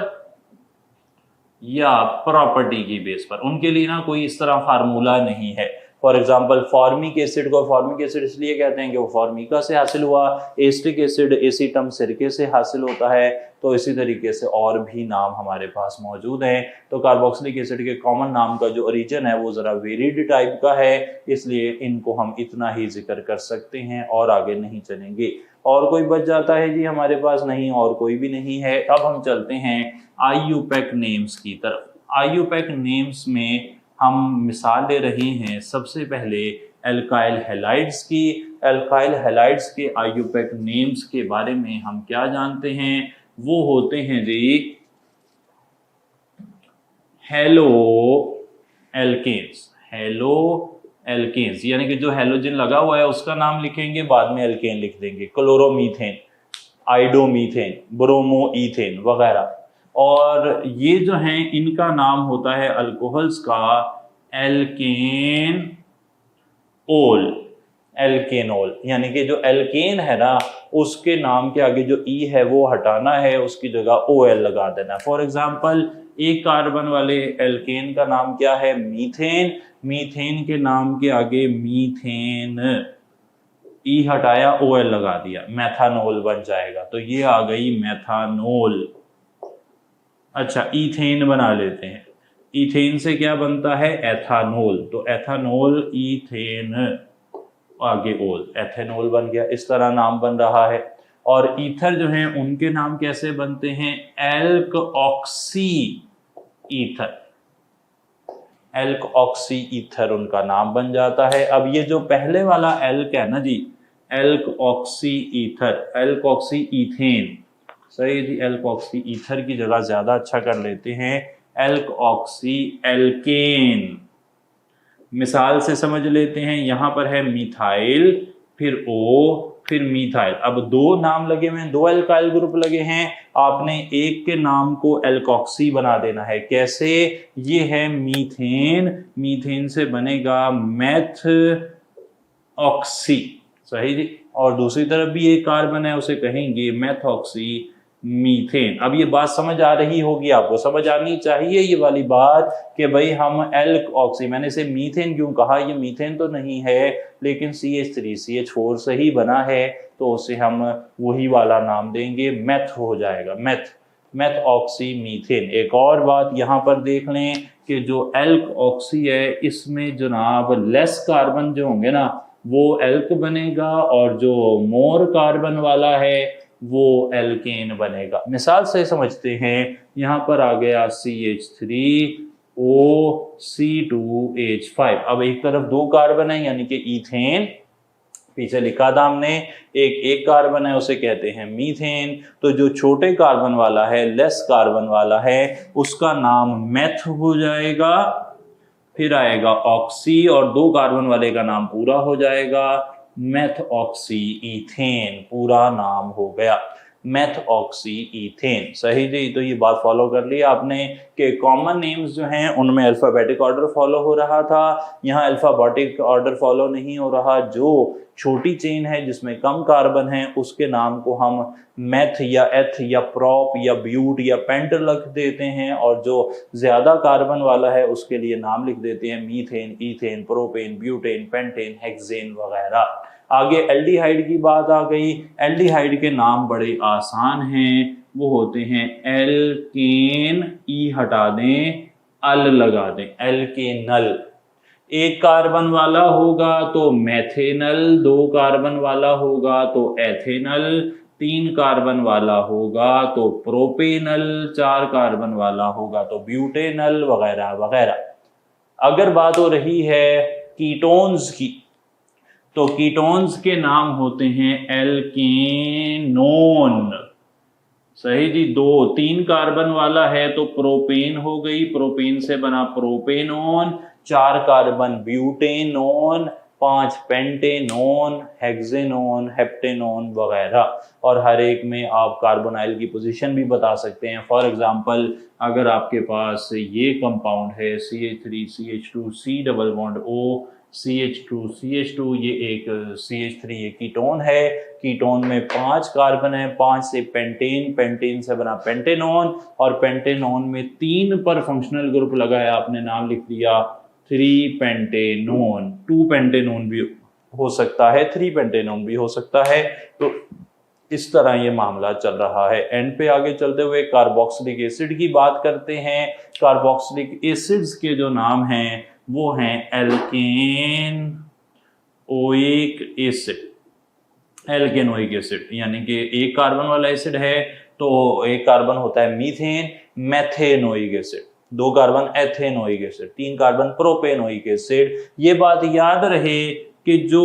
या प्रॉपर्टी की बेस पर। उनके लिए ना कोई इस तरह फार्मूला नहीं है। फॉर एग्जांपल फॉर्मिक एसिड को फॉर्मिक एसिड इसलिए कहते हैं कि वो फॉर्मिका से हासिल हुआ, एसिटिक एसिड एसीटम सिरके से हासिल होता है। तो इसी तरीके से और भी नाम हमारे पास मौजूद हैं। तो कार्बोक्सिलिक एसिड के कॉमन नाम का जो ओरिजिन है वो ज़रा वेरिड टाइप का है, इसलिए इनको हम इतना ही जिक्र कर सकते हैं और आगे नहीं चलेंगे। और कोई बच जाता है जी हमारे पास? नहीं, और कोई भी नहीं है। अब हम चलते हैं IUPAC नेम्स की तरफ। IUPAC नेम्स में हम मिसाल ले रहे हैं सबसे पहले एल्काइल हैलाइड्स की। एल्काइल हैलाइड्स के IUPAC नेम्स के बारे में हम क्या जानते हैं? वो होते हैं जी हेलो एल्केन्स। हेलो एल्केन्स यानी कि जो हेलोजन लगा हुआ है उसका नाम लिखेंगे, बाद में एल्केन लिख देंगे। क्लोरोमीथेन, आइडोमीथेन, ब्रोमोईथेन वगैरह। और ये जो हैं इनका नाम होता है अल्कोहल्स का एल्केन ओल। एल्केनोल यानी कि जो एल्केन है ना उसके नाम के आगे जो ई है वो हटाना है, उसकी जगह OL लगा देना। फॉर एग्जांपल एक कार्बन वाले एल्केन का नाम क्या है? मीथेन। मीथेन के नाम के आगे मीथेन, ई हटाया OL लगा दिया, मैथानोल बन जाएगा। तो ये आ गई मैथानोल। अच्छा, ईथेन बना लेते हैं। ईथेन से क्या बनता है? एथानोल। तो एथानोल, ईथेन, आगे ओल, एथेनोल बन गया। इस तरह नाम बन रहा है। और ईथर जो हैं उनके नाम कैसे बनते हैं? Elk oxy ether. Alk oxy ether उनका नाम बन जाता है। अब ये जो पहले वाला एल्क है ना जी, alk oxy ether, alk oxy ethane, सही जी। एल्क ऑक्सी ईथर की जगह ज्यादा अच्छा कर लेते हैं एल्क ऑक्सी एल्केन। मिसाल से समझ लेते हैं, यहां पर है मिथाइल, फिर O, फिर मिथाइल। अब दो नाम लगे हुए हैं, दो एल्काइल ग्रुप लगे हैं, आपने एक के नाम को एल्कोक्सी बना देना है। कैसे? ये है मीथेन, मीथेन से बनेगा मेथ ऑक्सी, सही जी। और दूसरी तरफ भी एक कार्बन है, उसे कहेंगे मेथॉक्सी मीथेन। अब ये बात समझ आ रही होगी आपको, समझ आनी चाहिए ये वाली बात कि भाई हम एल्क ऑक्सी, मैंने इसे मीथेन क्यों कहा? ये मीथेन तो नहीं है, लेकिन CH3 CH4 से ही बना है, तो उसे हम वही वाला नाम देंगे, मेथ हो जाएगा, मेथ, मेथ ऑक्सी मीथेन। एक और बात यहाँ पर देख लें कि जो एल्क ऑक्सी है इसमें जनाब लेस कार्बन जो होंगे ना वो एल्क बनेगा, और जो मोर कार्बन वाला है वो एल्केन बनेगा। मिसाल से समझते हैं, यहां पर आ गया CH3OC2H5। अब एक तरफ दो कार्बन है यानी कि ईथेन, पीछे लिखा था हमने, एक कार्बन है उसे कहते हैं मीथेन। तो जो छोटे कार्बन वाला है, लेस कार्बन वाला है, उसका नाम मेथ हो जाएगा, फिर आएगा ऑक्सी, और दो कार्बन वाले का नाम पूरा हो जाएगा मेथ ऑक्सी ईथेन, पूरा नाम हो गया मेथ ऑक्सी ईथेन, सही जी। तो ये बात फॉलो कर ली आपने कि कॉमन नेम्स जो हैं उनमें अल्फाबेटिक ऑर्डर फॉलो हो रहा था, यहाँ अल्फाबेटिक ऑर्डर फॉलो नहीं हो रहा। जो छोटी चेन है जिसमें कम कार्बन है उसके नाम को हम मेथ या एथ या प्रॉप या ब्यूट या पेंट लिख देते हैं, और जो ज्यादा कार्बन वाला है उसके लिए नाम लिख देते हैं methane, ethane, propane, butane, pentane, hexane वगैरह। आगे एल्डिहाइड की बात आ गई। एल्डिहाइड के नाम बड़े आसान हैं, वो होते हैं एल्केन, ई हटा दें, अल लगा दें, एल्केनल। एक कार्बन वाला होगा तो मैथेनल, दो कार्बन वाला होगा तो एथेनल, तीन कार्बन वाला होगा तो प्रोपेनल, चार कार्बन वाला होगा तो ब्यूटेनल वगैरह वगैरह। अगर बात हो रही है कीटोन्स की, तो कीटोन्स के नाम होते हैं एल्केनोन, सही जी। दो तीन कार्बन वाला है तो प्रोपेन हो गई, प्रोपेन से बना प्रोपेनोन, चार कार्बन ब्यूटेनोन, पांच पेंटेनोन, हेक्सेनोन, हेप्टेनोन वगैरह। और हर एक में आप कार्बोनाइल की पोजीशन भी बता सकते हैं। फॉर एग्जांपल अगर आपके पास ये कंपाउंड है CH3CH2 C double bond O CH2CH2, ये एक CH3 ये कीटोन है। कीटोन में पांच कार्बन है, पांच से पेंटेन, पेंटेन से बना पेंटेनोन, और पेंटेनोन में तीन पर फंक्शनल ग्रुप लगा है, आपने नाम लिख दिया 3 पेंटेनोन, 2 पेंटेनोन भी हो सकता है, 3 पेंटेनोन भी हो सकता है। तो इस तरह ये मामला चल रहा है। एंड पे आगे चलते हुए कार्बोक्सिलिक एसिड की बात करते हैं। कार्बोक्सिलिक एसिड्स के जो नाम हैं वो हैं एल्केन ओइक एसिड। एल्केनोइक एसिड यानी कि एक कार्बन वाला एसिड है, तो एक कार्बन होता है methane, methanoic acid, 2 carbon ethanoic acid, 3 carbon propanoic acid. ये बात याद रहे कि जो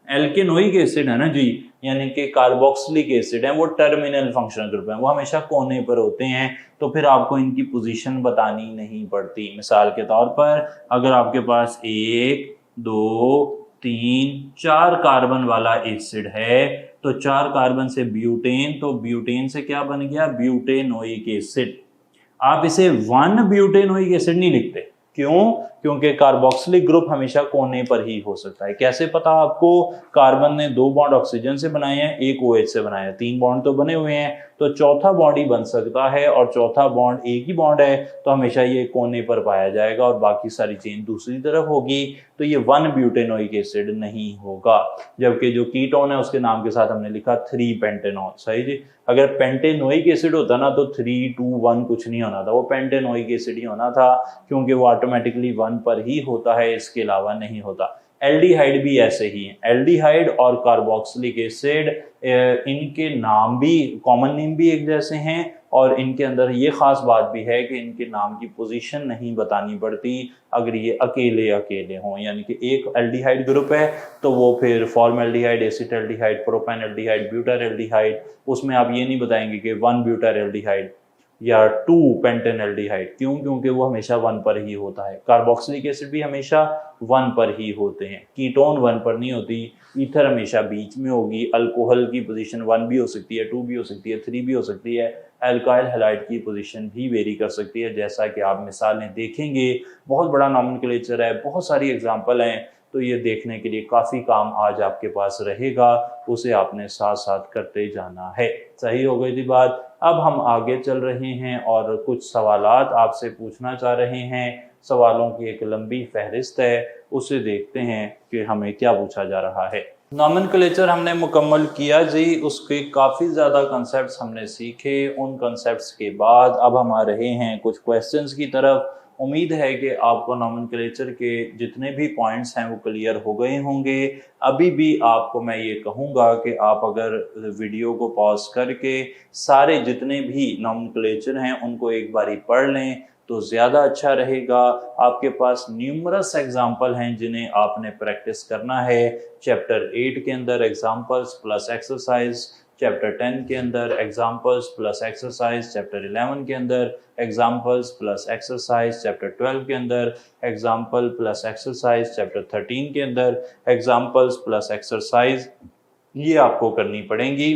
एल्केनोइक एसिड है ना जी, यानी कि कार्बोक्सिलिक एसिड है, वो टर्मिनल फंक्शनल ग्रुप है, वो हमेशा कोने पर होते हैं, तो फिर आपको इनकी पोजीशन बतानी नहीं पड़ती। मिसाल के तौर पर अगर आपके पास 1 2 3 4 कार्बन वाला एसिड है, तो 4 कार्बन से ब्यूटेन, तो ब्यूटेन से क्या बन गया, ब्यूटेनोइक एसिड। आप इसे 1 ब्यूटेनोइक एसिड नहीं लिखते, क्यों? क्योंकि कार्बोक्सिलिक ग्रुप हमेशा कोने पर ही हो सकता है। कैसे पता आपको? कार्बन ने 2 बॉन्ड ऑक्सीजन से बनाए हैं, 1 OH से बनाया है, 3 बॉन्ड तो बने हुए हैं, तो चौथा बॉन्ड ही बन सकता है, और चौथा बॉन्ड एक ही बॉन्ड है, तो हमेशा ये कोने पर पाया जाएगा और बाकी सारी चेन दूसरी तरफ होगी, तो ये 1 ब्यूटेनोइक एसिड नहीं होगा। जबकि जो कीटोन है उसके नाम के साथ हमने लिखा 3 पेंटेनॉल। सही जी। अगर पेंटेनोइक एसिड होता ना तो 3 2 1 कुछ नहीं होना था, वो पेंटेनोइक एसिड ही होना था, क्योंकि वो ऑटोमेटिकली 1 पर ही होता है, इसके अलावा नहीं होता। एल्डिहाइड भी ऐसे ही है। एल्डिहाइड और कार्बोक्सिलिक एसिड इनके नाम भी, कॉमन नेम भी एक जैसे हैं, और इनके अंदर ये खास बात भी है कि इनके नाम की पोजीशन नहीं बतानी पड़ती अगर ये अकेले अकेले हों। यानी कि एक एल्डिहाइड ग्रुप है तो वो फिर फॉर्मल्डिहाइड, एसिटाल्डिहाइड, प्रोपेनल्डिहाइड, ब्यूटारल्डिहाइड, उसमें आप ये नहीं बताएंगे कि 1 ब्यूटारल्डिहाइड या 2 पेंटेनल्डिहाइड। क्यों? क्योंकि वो हमेशा 1 पर ही होता है। कार्बोक्सिलिक एसिड भी हमेशा 1 पर ही होते हैं। कीटोन 1 पर नहीं होती, ईथर हमेशा बीच में होगी। अल्कोहल की पोजीशन 1 भी हो सकती है, 2 भी हो सकती है, 3 भी हो सकती है। एल्काइल हैलाइड की पोजीशन भी वेरी कर सकती है, जैसा कि आप मिसालें देखेंगे। बहुत बड़ा नॉमेनक्लेचर है, बहुत सारी एग्जाम्पल हैं, तो ये देखने के लिए काफ़ी काम आज आपके पास रहेगा, उसे आपने साथ साथ करते जाना है। सही हो गई थी बात। अब हम आगे चल रहे हैं और कुछ सवालात आपसे पूछना चाह रहे हैं। सवालों की एक लंबी फहरिस्त है, उसे देखते हैं कि हमें क्या पूछा जा रहा है। नॉमेनक्लेचर हमने मुकम्मल किया जी, उसके काफ़ी ज़्यादा कंसेप्ट्स हमने सीखे। उन कंसेप्ट्स के बाद अब हम आ रहे हैं कुछ क्वेश्चंस की तरफ। उम्मीद है कि आपको नॉमेनक्लेचर के जितने भी पॉइंट्स हैं वो क्लियर हो गए होंगे। अभी भी आपको मैं ये कहूँगा कि आप अगर वीडियो को पॉज करके सारे जितने भी नॉमेनक्लेचर हैं उनको एक बारी पढ़ लें तो ज़्यादा अच्छा रहेगा। आपके पास न्यूमरस एग्जाम्पल हैं जिन्हें आपने प्रैक्टिस करना है। चैप्टर 8 के अंदर एग्जाम्पल्स प्लस एक्सरसाइज, चैप्टर 10 के अंदर एग्जाम्पल्स प्लस एक्सरसाइज, चैप्टर 11 के अंदर एग्जाम्पल्स प्लस एक्सरसाइज, चैप्टर 12 के अंदर एग्जाम्पल प्लस एक्सरसाइज, चैप्टर 13 के अंदर एग्जाम्पल्स प्लस एक्सरसाइज, ये आपको करनी पड़ेंगी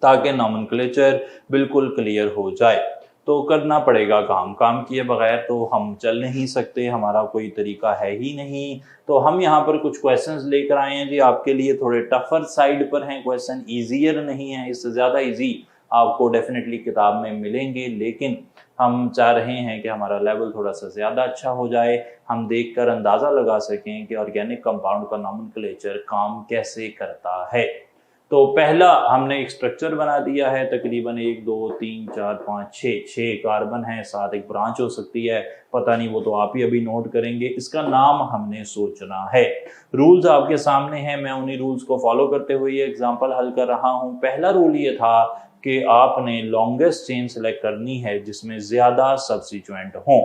ताकि नॉमेनक्लेचर बिल्कुल क्लियर हो जाए। तो करना पड़ेगा काम, काम किए बगैर तो हम चल नहीं सकते, हमारा कोई तरीका है ही नहीं। तो हम यहाँ पर कुछ क्वेश्चंस लेकर आए हैं जी आपके लिए, थोड़े टफर साइड पर हैं क्वेश्चन, ईजियर नहीं है, इससे ज़्यादा इजी आपको डेफिनेटली किताब में मिलेंगे, लेकिन हम चाह रहे हैं कि हमारा लेवल थोड़ा सा ज़्यादा अच्छा हो जाए, हम देखकर अंदाज़ा लगा सकें कि ऑर्गेनिक कंपाउंड का नॉमेनक्लेचर काम कैसे करता है। तो पहला हमने एक स्ट्रक्चर बना दिया है, तकरीबन 1 2 3 4 5 6 कार्बन है, साथ एक ब्रांच हो सकती है, पता नहीं, वो तो आप ही अभी नोट करेंगे। इसका नाम हमने सोचना है। रूल्स आपके सामने हैं, मैं उन्हीं रूल्स को फॉलो करते हुए ये एग्जांपल हल कर रहा हूँ। पहला रूल ये था कि आपने लॉन्गेस्ट चेन सेलेक्ट करनी है जिसमें ज्यादा सब्स्टिट्यूएंट हों।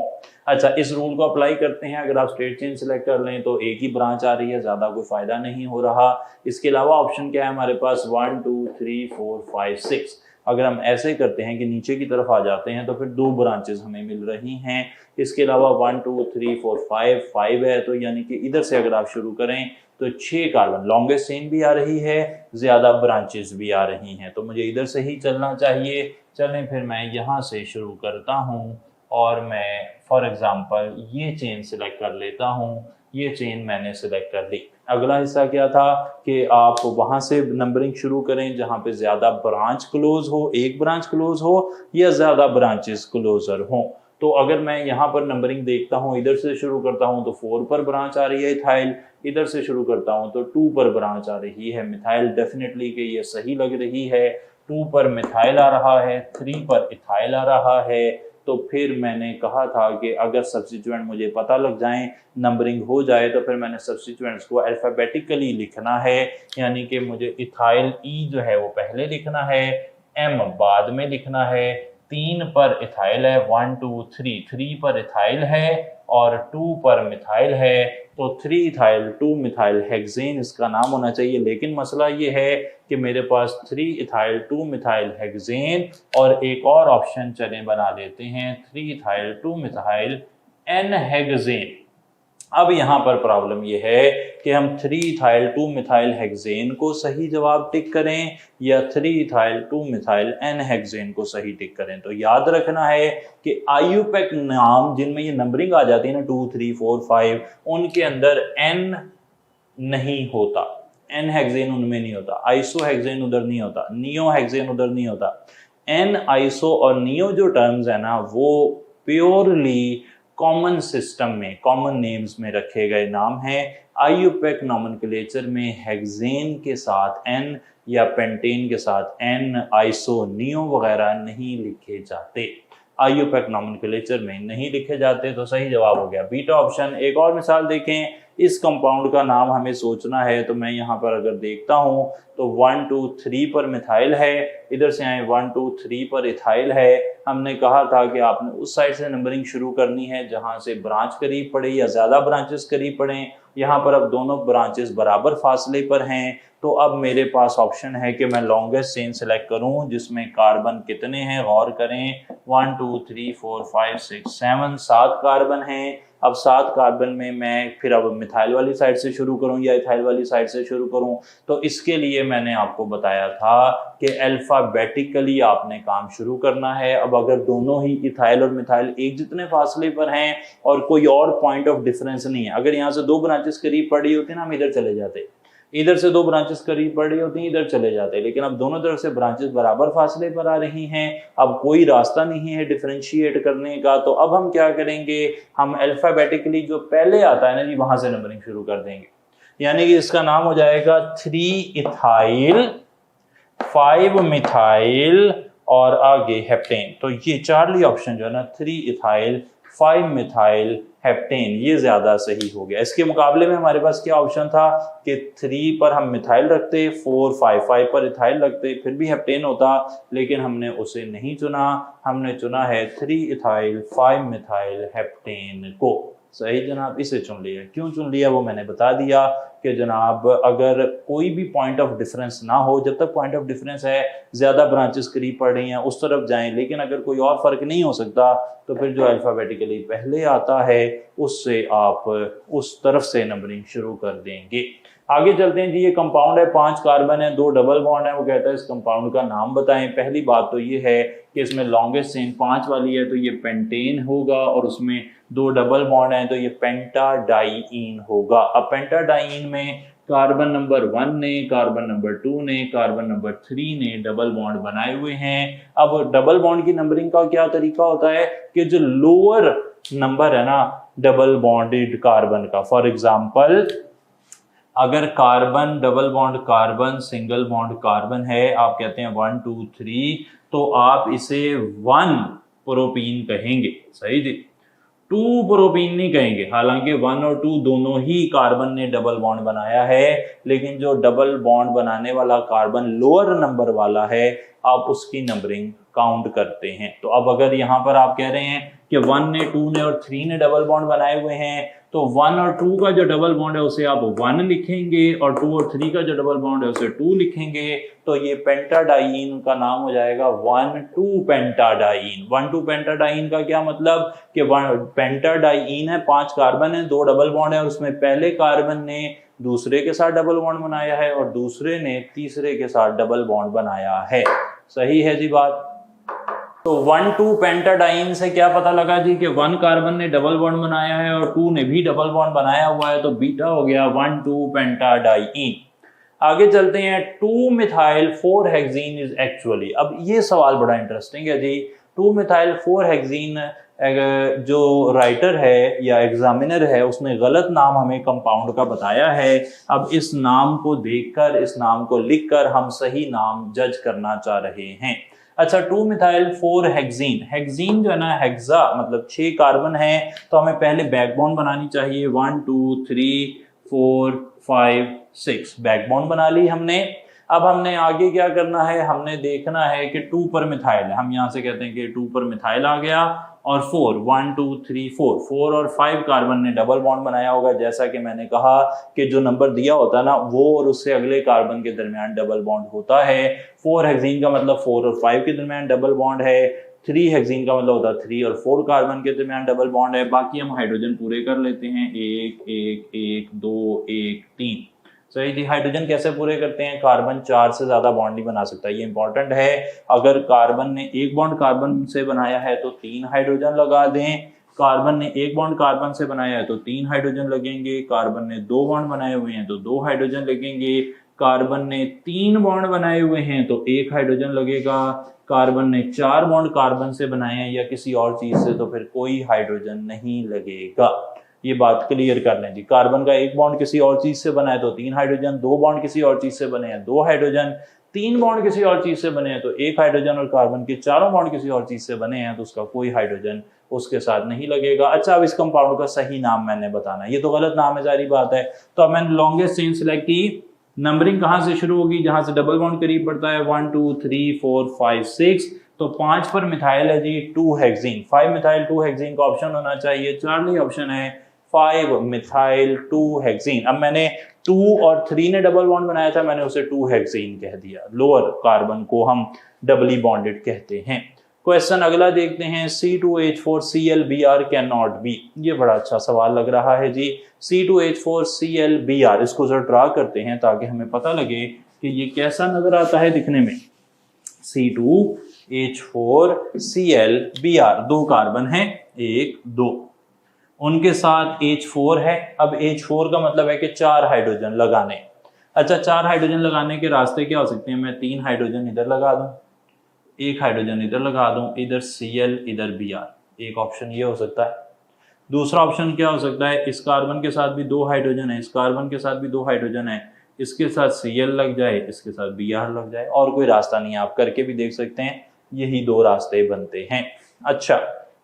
अच्छा, इस रूल को अप्लाई करते हैं। अगर आप स्ट्रेट चेन सेलेक्ट कर लें तो एक ही ब्रांच आ रही है, ज़्यादा कोई फ़ायदा नहीं हो रहा। इसके अलावा ऑप्शन क्या है हमारे पास, 1 2 3 4 5 6। अगर हम ऐसे करते हैं कि नीचे की तरफ आ जाते हैं तो फिर 2 ब्रांचेस हमें मिल रही हैं। इसके अलावा 1 2 3 4 5 है, तो यानी कि इधर से अगर आप शुरू करें तो 6 कार्बन, लॉन्गेस्ट चेन भी आ रही है, ज़्यादा ब्रांचेस भी आ रही हैं, तो मुझे इधर से ही चलना चाहिए। चलें फिर मैं यहाँ से शुरू करता हूँ और मैं फॉर एग्जांपल ये चेन सिलेक्ट कर लेता हूँ। ये चेन मैंने सिलेक्ट कर ली। अगला हिस्सा क्या था कि आप वहाँ से नंबरिंग शुरू करें जहाँ पे ज़्यादा ब्रांच क्लोज हो, एक ब्रांच क्लोज हो या ज़्यादा ब्रांचेस क्लोजर हो। तो अगर मैं यहाँ पर नंबरिंग देखता हूँ, इधर से शुरू करता हूँ तो 4 पर ब्रांच आ रही है इथाइल, इधर से शुरू करता हूँ तो 2 पर ब्रांच आ रही है मिथाइल। डेफिनेटली कि ये सही लग रही है। 2 पर मिथाइल आ रहा है, 3 पर इथाइल आ रहा है। तो फिर मैंने कहा था कि अगर सब्स्टिट्यूएंट मुझे पता लग जाए, नंबरिंग हो जाए, तो फिर मैंने सब्स्टिट्यूएंट्स को अल्फ़ाबेटिकली लिखना है, यानी कि मुझे इथाइल ई जो है वो पहले लिखना है, एम बाद में लिखना है। 3 पर इथाइल है, 1 2 3, 3 पर इथाइल है और 2 पर मिथाइल है, तो 3 इथाइल 2 मिथाइल हेक्सेन इसका नाम होना चाहिए। लेकिन मसला ये है कि मेरे पास 3 इथाइल 2 मिथाइल हेक्सेन और एक और ऑप्शन चले बना लेते हैं 3 इथाइल 2 मिथाइल एन हेक्सेन। अब यहाँ पर प्रॉब्लम यह है कि हम 3 इथाइल 2 मिथाइल हेक्सेन को सही जवाब टिक करें या 3 इथाइल 2 मिथाइल एन हेक्सेन को सही टिक करें। तो याद रखना है कि आईयूपैक नाम जिनमें ये नंबरिंग आ जाती है ना 2 3 4 5, उनके अंदर एन नहीं होता, एन हेक्सेन उनमें नहीं होता, आइसो हेक्सेन उधर नहीं होता, नियो हेक्सेन उधर नहीं होता। एन, आइसो और नियो जो टर्म्स है ना वो प्योरली कॉमन सिस्टम में, कॉमन नेम्स में रखे गए नाम हैं। आईयूपैक नॉमेनक्लेचर में हेक्सेन के साथ एन या पेंटेन के साथ एन, आइसो, नियो वगैरह नहीं लिखे जाते, आईयूपैक नॉमेनक्लेचर में नहीं लिखे जाते। तो सही जवाब हो गया बीटा ऑप्शन। एक और मिसाल देखें, इस कंपाउंड का नाम हमें सोचना है, तो मैं यहाँ पर अगर देखता हूँ तो 1 2 3 पर मिथाइल है, इधर से आए 1 2 3 पर इथाइल है। हमने कहा था कि आपने उस साइड से नंबरिंग शुरू करनी है जहाँ से ब्रांच करीब पड़े या ज़्यादा ब्रांचेस करीब पड़े। यहाँ पर अब दोनों ब्रांचेस बराबर फासले पर हैं, तो अब मेरे पास ऑप्शन है कि मैं लॉन्गेस्ट चेन सेलेक्ट करूं जिसमें कार्बन कितने हैं, गौर करें 1 2 3 4 5 6 7, 7 कार्बन हैं। अब 7 कार्बन में मैं फिर अब मिथाइल वाली साइड से शुरू करूं या इथाइल वाली साइड से शुरू करूं, तो इसके लिए मैंने आपको बताया था कि अल्फाबेटिकली आपने काम शुरू करना है। अब अगर दोनों ही इथाइल और मिथाइल एक जितने फासले पर हैं और कोई और पॉइंट ऑफ डिफरेंस नहीं है, अगर यहाँ से 2 ब्रांचेस करीब पड़ी होती ना हम इधर चले जाते, इधर से 2 ब्रांचेस करीब पड़ी होती हैं इधर चले जाते, लेकिन अब दोनों तरफ से ब्रांचेस बराबर फासले पर आ रही हैं, अब कोई रास्ता नहीं है डिफरेंशिएट करने का। तो अब हम क्या करेंगे, हम अल्फाबेटिकली जो पहले आता है ना जी वहां से नंबरिंग शुरू कर देंगे, यानी कि इसका नाम हो जाएगा 3 इथाइल 5 मिथाइल और आगे हेप्टेन। तो ये चार्ली ऑप्शन जो है ना 3 इथाइल 5 मिथाइल हेप्टेन, ये ज्यादा सही हो गया। इसके मुकाबले में हमारे पास क्या ऑप्शन था कि 3 पर हम मिथाइल रखते, 4 5 5 पर इथाइल रखते, फिर भी हेप्टेन होता, लेकिन हमने उसे नहीं चुना, हमने चुना है 3 इथाइल 5 मिथाइल हेप्टेन को। सही जनाब, इसे चुन लिया। क्यों चुन लिया वो मैंने बता दिया कि जनाब अगर कोई भी पॉइंट ऑफ डिफरेंस ना हो, जब तक पॉइंट ऑफ डिफरेंस है ज़्यादा ब्रांचेस करीब पड़ रही हैं उस तरफ जाएं, लेकिन अगर कोई और फ़र्क नहीं हो सकता तो फिर जो अल्फ़ाबेटिकली पहले आता है उससे आप उस तरफ से नंबरिंग शुरू कर देंगे। आगे चलते हैं जी। ये कंपाउंड है, 5 कार्बन है, 2 डबल बॉन्ड है। वो कहता है इस कंपाउंड का नाम बताएं। पहली बात तो ये है कि इसमें लॉन्गेस्ट चेन 5 वाली है तो ये पेंटेन होगा, और उसमें 2 डबल बॉन्ड है तो ये पेंटाडाइईन होगा। अब पेंटाडाइईन में कार्बन नंबर 1 ने, कार्बन नंबर 2 ने, कार्बन नंबर 3 ने डबल बॉन्ड बनाए हुए हैं। अब डबल बॉन्ड की नंबरिंग का क्या तरीका होता है कि जो लोअर नंबर है ना डबल बॉन्डेड कार्बन का, फॉर एग्जांपल अगर carbon double bond carbon single bond carbon है, आप कहते हैं 1 2 3, तो आप इसे 1 प्रोपीन कहेंगे। सही जी, 2 प्रोपीन नहीं कहेंगे। हालांकि 1 और 2 दोनों ही कार्बन ने डबल बॉन्ड बनाया है, लेकिन जो डबल बॉन्ड बनाने वाला कार्बन लोअर नंबर वाला है आप उसकी नंबरिंग काउंट करते हैं। तो अब अगर यहाँ पर आप कह रहे हैं कि 1 ने, 2 ने और 3 ने डबल बॉन्ड बनाए हुए हैं, तो 1 और 2 का जो डबल बॉन्ड है उसे आप 1 लिखेंगे और 2 और 3 का जो डबल बॉन्ड है उसे 2 लिखेंगे। तो ये पेंटाडाइईन का नाम हो जाएगा 1,2 पेंटाडाइईन। 1,2 पेंटाडाइईन का क्या मतलब कि पेंटाडाइईन है, 5 कार्बन है, 2 डबल बॉन्ड है और उसमें पहले कार्बन ने दूसरे के साथ डबल बॉन्ड बनाया है और दूसरे ने तीसरे के साथ डबल बॉन्ड बनाया है। सही है जी बात। तो 1,2 पेंटाडाइईन से क्या पता लगा जी कि 1 कार्बन ने डबल बॉन्ड बनाया है और 2 ने भी डबल बॉन्ड बनाया हुआ है, तो बीटा हो गया 1,2 पेंटाडाइईन। आगे चलते हैं। 2 मिथाइल 4 हेक्सेन इज एक्चुअली, अब ये सवाल बड़ा इंटरेस्टिंग है जी। 2 मिथाइल 4 हेक्सेन जो राइटर है या एग्जामिनर है उसने गलत नाम हमें कंपाउंड का बताया है। अब इस नाम को देखकर, इस नाम को लिखकर हम सही नाम जज करना चाह रहे हैं। अच्छा, 2 मिथाइल 4 हेक्सीन। हेक्सीन जो है ना, हेक्सा मतलब 6 कार्बन है, तो हमें पहले बैकबोन बनानी चाहिए। 1 2 3 4 5 6 बैकबोन बना ली हमने। अब हमने आगे क्या करना है, हमने देखना है कि 2 पर मिथाइल है। हम यहाँ से कहते हैं कि 2 पर मिथाइल आ गया, और 4 1 2 3 4 और 5 कार्बन ने डबल बॉन्ड बनाया होगा। जैसा कि मैंने कहा कि जो नंबर दिया होता है ना, वो और उससे अगले कार्बन के दरमियान डबल बॉन्ड होता है। 4 हेक्सीन का मतलब 4 और 5 के दरमियान डबल बॉन्ड है। 3 हेक्सीन का मतलब होता है 3 और 4 कार्बन के दरमियान डबल बॉन्ड है। बाकी हम हाइड्रोजन पूरे कर लेते हैं, 1 1 1 2 1 3। सही जी। हाइड्रोजन कैसे पूरे करते हैं, कार्बन 4 से ज्यादा बॉन्ड नहीं बना सकता, ये इंपॉर्टेंट है। अगर कार्बन ने एक बॉन्ड कार्बन से बनाया है तो 3 हाइड्रोजन लगा दें। कार्बन ने एक बॉन्ड कार्बन से बनाया है तो 3 हाइड्रोजन लगेंगे। कार्बन ने 2 बॉन्ड बनाए हुए हैं तो 2 हाइड्रोजन लगेंगे। कार्बन ने 3 बॉन्ड बनाए हुए हैं तो 1 हाइड्रोजन लगेगा। कार्बन ने 4 बॉन्ड कार्बन से बनाए हैं या किसी और चीज से, तो फिर कोई हाइड्रोजन नहीं लगेगा। ये बात क्लियर कर लें जी। कार्बन का एक बॉन्ड किसी और चीज से बना है तो 3 हाइड्रोजन, 2 बॉन्ड किसी और चीज से बने हैं 2 हाइड्रोजन, 3 बॉन्ड किसी और चीज से बने हैं तो 1 हाइड्रोजन, और कार्बन के चारों बॉन्ड किसी और चीज से बने हैं तो उसका कोई हाइड्रोजन उसके साथ नहीं लगेगा। अच्छा, अब इस कंपाउंड का सही नाम मैंने बताना है। ये तो गलत नाम है, सारी बात है। तो अब मैंने लॉन्गेस्ट चेन सिलेक्ट की। नंबरिंग कहां से शुरू होगी, जहां से डबल बॉन्ड करीब पड़ता है, 1 2 3 4 5 6। तो 5 पर मिथाइल है जी 2 हेक्सीन, 5 मिथाइल 2 हेक्सीन का ऑप्शन होना चाहिए। चार्ली ऑप्शन है 5 मिथाइल 2 हेक्सीन। अब मैंने 2 और 3 ने डबल बॉन्ड बनाया था, मैंने उसे 2 हेक्सीन कह दिया। लोअर कार्बन को हम डबली बॉन्डेड कहते हैं। क्वेश्चन अगला देखते हैं, C2H4Cl Br can not be. ये बड़ा अच्छा सवाल लग रहा है जी। C2H4Cl Br, इसको जरा ड्रा करते हैं ताकि हमें पता लगे कि ये कैसा नजर आता है दिखने में। C2H4Cl Br, 2 कार्बन है, 1 2, उनके साथ H4 है। अब H4 का मतलब है कि 4 हाइड्रोजन लगाने। अच्छा, 4 हाइड्रोजन लगाने के रास्ते क्या हो सकते हैं, मैं 3 हाइड्रोजन इधर लगा दूं, 1 हाइड्रोजन इधर लगा दूं, इधर Cl इधर Br। एक ऑप्शन ये हो सकता है। दूसरा ऑप्शन क्या हो सकता है, इस कार्बन के साथ भी 2 हाइड्रोजन है, इस कार्बन के साथ भी 2 हाइड्रोजन है, इसके साथ Cl लग जाए, इसके साथ Br लग जाए। और कोई रास्ता नहीं है, आप करके भी देख सकते हैं। यही 2 रास्ते बनते हैं। अच्छा,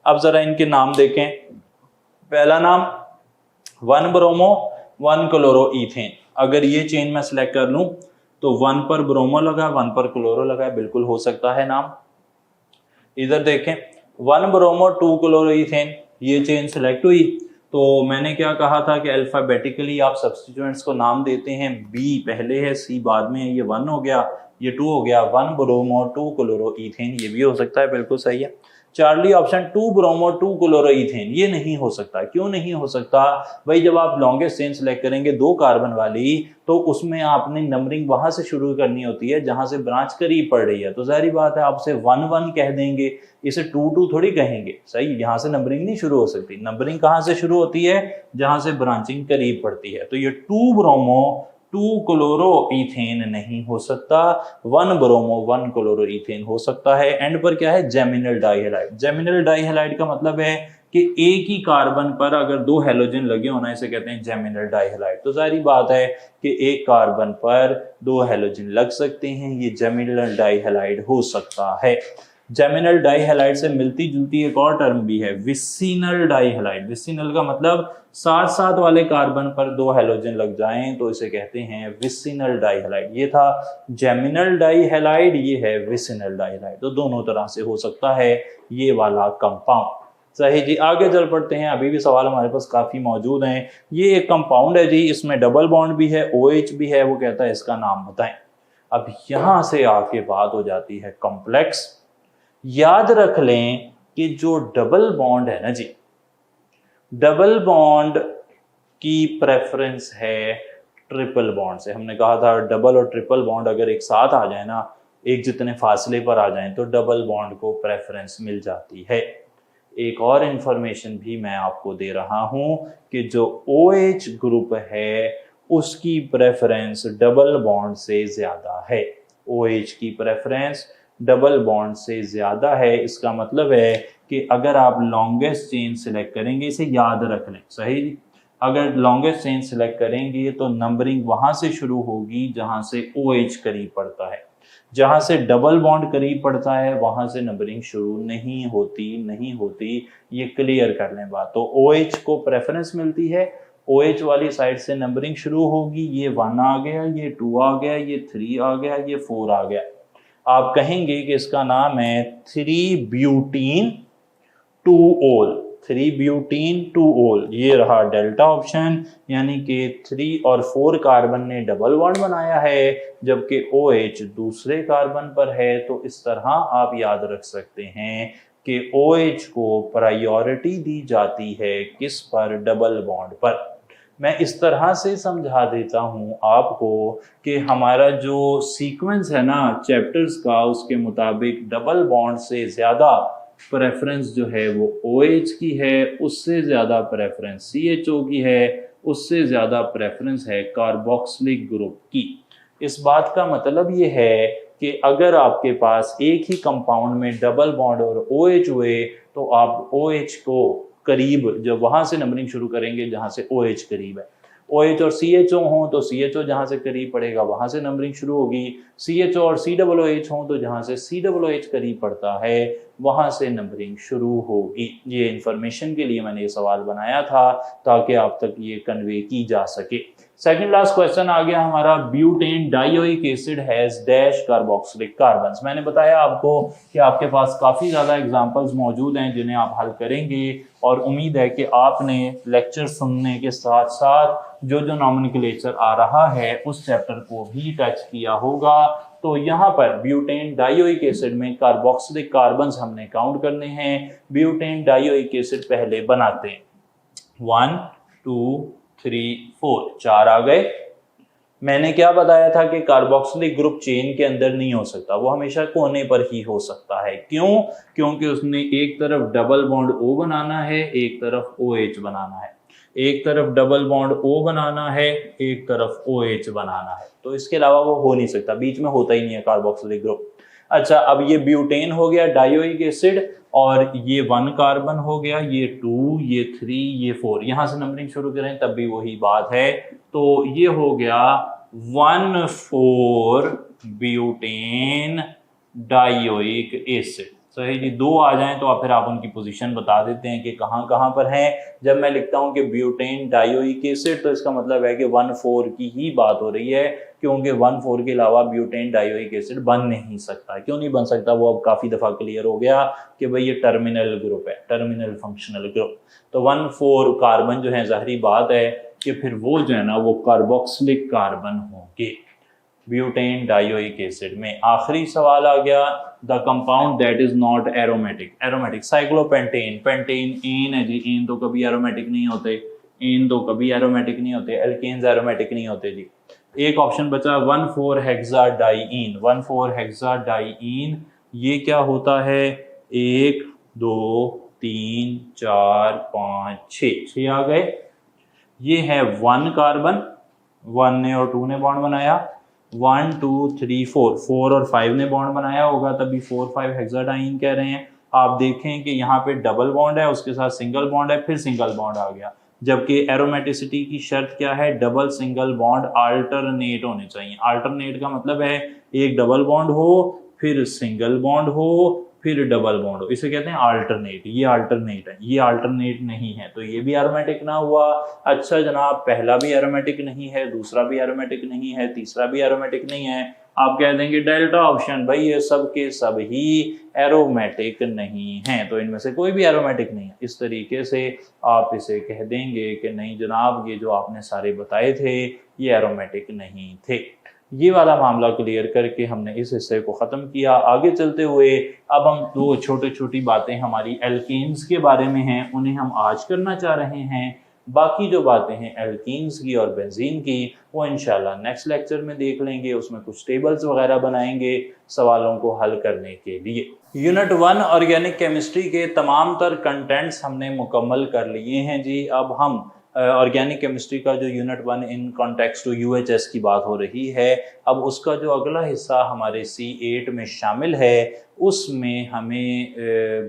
अब जरा इनके नाम देखें। पहला नाम 1 ब्रोमो 1 क्लोरो इथेन। अगर ये चेन मैं सिलेक्ट कर लूं तो 1 पर ब्रोमो लगा, 1 पर क्लोरो लगा, बिल्कुल हो सकता है नाम। इधर देखें, 1 ब्रोमो 2 क्लोरो इथेन, ये चेन सिलेक्ट हुई। तो मैंने क्या कहा था कि अल्फाबेटिकली आप सब्स्टिट्यूएंट्स को नाम देते हैं, बी पहले है, सी बाद में है। ये 1 हो गया, ये 2 हो गया। 1 ब्रोमो 2 क्लोरो इथेन, ये भी हो सकता है, बिल्कुल सही है। Charlie option 2 bromo 2 chloro ethane, ये नहीं हो सकता। क्यों नहीं हो सकता भाई, जब आप लॉन्गेस्ट चेन सेलेक्ट करेंगे 2 कार्बन वाली, तो उसमें आपने नंबरिंग वहां से शुरू करनी होती है जहां से ब्रांच करीब पड़ रही है। तो जाहिर बात है आपसे 1 1 कह देंगे, इसे 2 2 थोड़ी कहेंगे। सही, यहाँ से नंबरिंग नहीं शुरू हो सकती। नंबरिंग कहां से शुरू होती है, जहां से ब्रांचिंग करीब पड़ती है। तो ये 2 ब्रोमो 2 क्लोरो इथेन नहीं हो सकता, 1 ब्रोमो 1 क्लोरो इथेन हो सकता है। एंड पर क्या है, जेमिनल डाइहैलाइड। जेमिनल डाइहैलाइड का मतलब है कि एक ही कार्बन पर अगर 2 हैलोजन लगे होना, इसे कहते हैं जेमिनल डाइहैलाइड। तो सारी बात है कि एक कार्बन पर 2 हैलोजन लग सकते हैं, ये जेमिनल डाइहैलाइड हो सकता है। जेमिनल डाइहैलाइड से मिलती जुलती एक और टर्म भी है, विसिनल डाइहैलाइड। विसिनल का मतलब साथ साथ वाले कार्बन पर 2 हैलोजन लग जाएं तो इसे कहते हैं विसिनल डाइहैलाइड। ये था जेमिनल डाइहैलाइड, ये है विसिनल डाइहैलाइड। तो दोनों तरह से हो सकता है ये वाला कंपाउंड। सही जी, आगे चल पड़ते हैं। अभी भी सवाल हमारे पास काफी मौजूद हैं। ये एक कंपाउंड है जी, इसमें डबल बॉन्ड भी है, OH भी है। वो कहता है इसका नाम बताएं। अब यहां से आके बात हो जाती है कॉम्प्लेक्स। याद रख लें कि जो डबल बॉन्ड है ना जी, डबल बॉन्ड की प्रेफरेंस है ट्रिपल बॉन्ड से। हमने कहा था डबल और ट्रिपल बॉन्ड अगर एक साथ आ जाए ना, एक जितने फासले पर आ जाएं, तो डबल बॉन्ड को प्रेफरेंस मिल जाती है। एक और इंफॉर्मेशन भी मैं आपको दे रहा हूं कि जो OH ग्रुप है उसकी प्रेफरेंस डबल बॉन्ड से ज्यादा है। OH की प्रेफरेंस डबल बॉन्ड से ज्यादा है। इसका मतलब है कि अगर आप लॉन्गेस्ट चेन सिलेक्ट करेंगे, इसे याद रख लें, सही जी। अगर लॉन्गेस्ट चेन सिलेक्ट करेंगे तो नंबरिंग वहां से शुरू होगी जहां से OH करीब पड़ता है, जहां से डबल बॉन्ड करीब पड़ता है वहां से नंबरिंग शुरू नहीं होती। ये क्लियर कर लें बात। तो OH को प्रेफरेंस मिलती है, OH वाली साइड से नंबरिंग शुरू होगी। ये 1 आ गया, ये 2 आ गया, ये 3 आ गया, ये 4 आ गया। आप कहेंगे कि इसका नाम है 3 ब्यूटीन 2 ओल, 3 ब्यूटीन 2 ओल। ये रहा डेल्टा ऑप्शन, यानी कि 3 और 4 कार्बन ने डबल बॉन्ड बनाया है जबकि OH दूसरे कार्बन पर है। तो इस तरह आप याद रख सकते हैं कि OH को प्रायोरिटी दी जाती है किस पर, डबल बॉन्ड पर। मैं इस तरह से समझा देता हूं आपको कि हमारा जो सीक्वेंस है ना चैप्टर्स का, उसके मुताबिक डबल बॉन्ड से ज़्यादा प्रेफरेंस जो है वो OH की है, उससे ज़्यादा प्रेफरेंस CHO की है, उससे ज़्यादा प्रेफरेंस है कार्बोक्सिलिक ग्रुप की। इस बात का मतलब ये है कि अगर आपके पास एक ही कंपाउंड में डबल बॉन्ड और OH हुए तो आप OH को करीब, जब वहां से नंबरिंग शुरू करेंगे जहां से OH करीब है। OH और CHO हो तो CHO जहां से करीब पड़ेगा वहां से नंबरिंग शुरू होगी। CHO और COOH हो तो जहां से COOH करीब पड़ता है वहां से नंबरिंग शुरू होगी। ये इंफॉर्मेशन के लिए मैंने ये सवाल बनाया था ताकि आप तक ये कन्वे की जा सके। सेकंड लास्ट क्वेश्चन आ गया हमारा, butane dioic acid has dash carboxylic carbons. मैंने बताया आपको कि आपके पास काफ़ी ज़्यादा एग्जांपल्स मौजूद हैं जिन्हें आप हल करेंगे और उम्मीद है कि आपने लेक्चर सुनने के साथ साथ जो नॉमेनक्लेचर आ रहा है उस चैप्टर को भी टच किया होगा। तो यहाँ पर ब्यूटेन डाइओइक एसिड में कार्बोक्सिलिक कार्बन्स हमने काउंट करने हैं। ब्यूटेन डाइओइक एसिड पहले बनाते हैं। 1 2 3 4, 4 आ गए। मैंने क्या बताया था कि कार्बोक्सिलिक ग्रुप चेन के अंदर नहीं हो सकता, वो हमेशा कोने पर ही हो सकता है। क्यों? क्योंकि उसने एक तरफ डबल बॉन्ड O बनाना है, एक तरफ OH बनाना है। एक तरफ डबल बॉन्ड O बनाना है, एक तरफ OH बनाना है। तो इसके अलावा वो हो नहीं सकता, बीच में होता ही नहीं है कार्बोक्सिलिक ग्रुप। अच्छा, अब ये ब्यूटेन हो गया डाइओइक एसिड और ये 1 कार्बन हो गया, ये 2, ये 3, ये 4। यहां से नंबरिंग शुरू करें तब भी वही बात है। तो ये हो गया 1,4 ब्यूटेन डाइओइक एसिड। सही जी, 2 आ जाएं तो फिर आप उनकी पोजीशन बता देते हैं कि कहाँ कहाँ पर हैं। जब मैं लिखता हूं कि ब्यूटेन डाइओइक एसिड तो इसका मतलब है कि 1,4 की ही बात हो रही है, क्योंकि 1,4 के अलावा ब्यूटेन डाइओइक एसिड बन नहीं सकता। क्यों नहीं बन सकता वो अब काफ़ी दफ़ा क्लियर हो गया कि भाई ये टर्मिनल ग्रुप है, टर्मिनल फंक्शनल ग्रुप। तो 1,4 कार्बन जो है, ज़ाहिरी बात है कि फिर वो जो है ना वो कार्बोक्सिलिक कार्बन होंगे ब्यूटेन डाइओइक एसिड में। आखिरी सवाल आ गया, the compound that is not aromatic. Aromatic cyclopentane, pentane n है जी, एन तो कभी एरोमेटिक नहीं होते, एन तो कभी एरोमेटिक नहीं होते, एल्केन्स एरोमेटिक नहीं होते जी। एक ऑप्शन बचा 1,4-हेक्साडाइईन। 1,4-हेक्साडाइईन ये क्या होता है? 1 2 3 4 5 6 आ गए। ये है 1 कार्बन, 1 ने और 2 ने बॉन्ड बनाया। 1 2 3 4, 4 और 5 ने बॉन्ड बनाया होगा, तभी 4,5 हेक्साडाइईन कह रहे हैं। आप देखें कि यहाँ पे डबल बॉन्ड है, उसके साथ सिंगल बॉन्ड है, फिर सिंगल बॉन्ड आ गया। जबकि एरोमेटिसिटी की शर्त क्या है? डबल सिंगल बॉन्ड अल्टरनेट होने चाहिए। अल्टरनेट का मतलब है एक डबल बॉन्ड हो, फिर सिंगल बॉन्ड हो, फिर डबल बॉन्ड हो, इसे कहते हैं अल्टरनेट। ये अल्टरनेट है, ये अल्टरनेट नहीं है, तो ये भी एरोमेटिक ना हुआ। अच्छा जनाब, पहला भी एरोमेटिक नहीं है, दूसरा भी एरोमेटिक नहीं है, तीसरा भी एरोमेटिक नहीं है। आप कह देंगे डेल्टा ऑप्शन, भाई ये सब के सब ही एरोमेटिक नहीं हैं, तो इनमें से कोई भी एरोमेटिक नहीं है। इस तरीके से आप इसे कह देंगे कि नहीं जनाब, ये जो आपने सारे बताए थे ये एरोमेटिक नहीं थे। ये वाला मामला क्लियर करके हमने इस हिस्से को ख़त्म किया। आगे चलते हुए अब हम 2 छोटी बातें हमारी एल्केन्स के बारे में हैं, उन्हें हम आज करना चाह रहे हैं। बाकी जो बातें हैं एल्कीन्स की और बेंजीन की, वो इंशाल्लाह नेक्स्ट लेक्चर में देख लेंगे। उसमें कुछ टेबल्स वगैरह बनाएंगे सवालों को हल करने के लिए। यूनिट 1 ऑर्गेनिक केमिस्ट्री के तमाम तर कंटेंट्स हमने मुकम्मल कर लिए हैं जी। अब हम ऑर्गेनिक केमिस्ट्री का जो unit 1 in context to UHS की बात हो रही है। अब उसका जो अगला हिस्सा हमारे C8 में शामिल है, उसमें हमें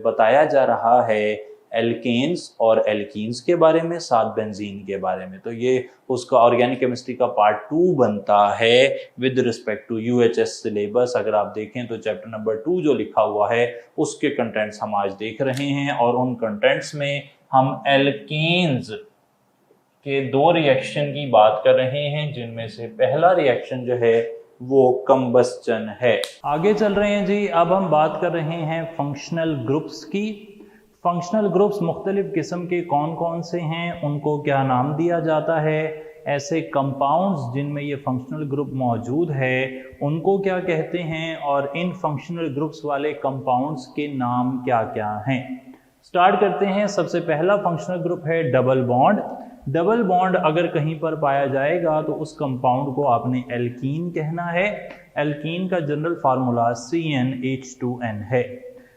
बताया जा रहा है एल्केन्स और एल्कीन्स के बारे में, साथ बेंजीन के बारे में। तो ये उसका ऑर्गेनिक केमिस्ट्री का पार्ट 2 बनता है with respect to UHS syllabus. अगर आप देखें तो चैप्टर नंबर 2 जो लिखा हुआ है उसके कंटेंट्स हम आज देख रहे हैं, और उन कंटेंट्स में हम एल्केन्स के 2 रिएक्शन की बात कर रहे हैं, जिनमें से पहला रिएक्शन जो है वो कंबस्चन है। आगे चल रहे हैं जी। अब हम बात कर रहे हैं फंक्शनल ग्रुप्स की। फंक्शनल ग्रुप्स मुख्तलिफ किस्म के कौन कौन से हैं, उनको क्या नाम दिया जाता है, ऐसे कंपाउंड्स जिनमें ये फंक्शनल ग्रुप मौजूद है उनको क्या कहते हैं, और इन फंक्शनल ग्रुप्स वाले कंपाउंड्स के नाम क्या क्या हैं। स्टार्ट करते हैं। सबसे पहला फंक्शनल ग्रुप है डबल बॉन्ड। डबल बॉन्ड अगर कहीं पर पाया जाएगा तो उस कंपाउंड को आपने एल्कीन कहना है। एल्कीन का जनरल फार्मूला CnH2n है।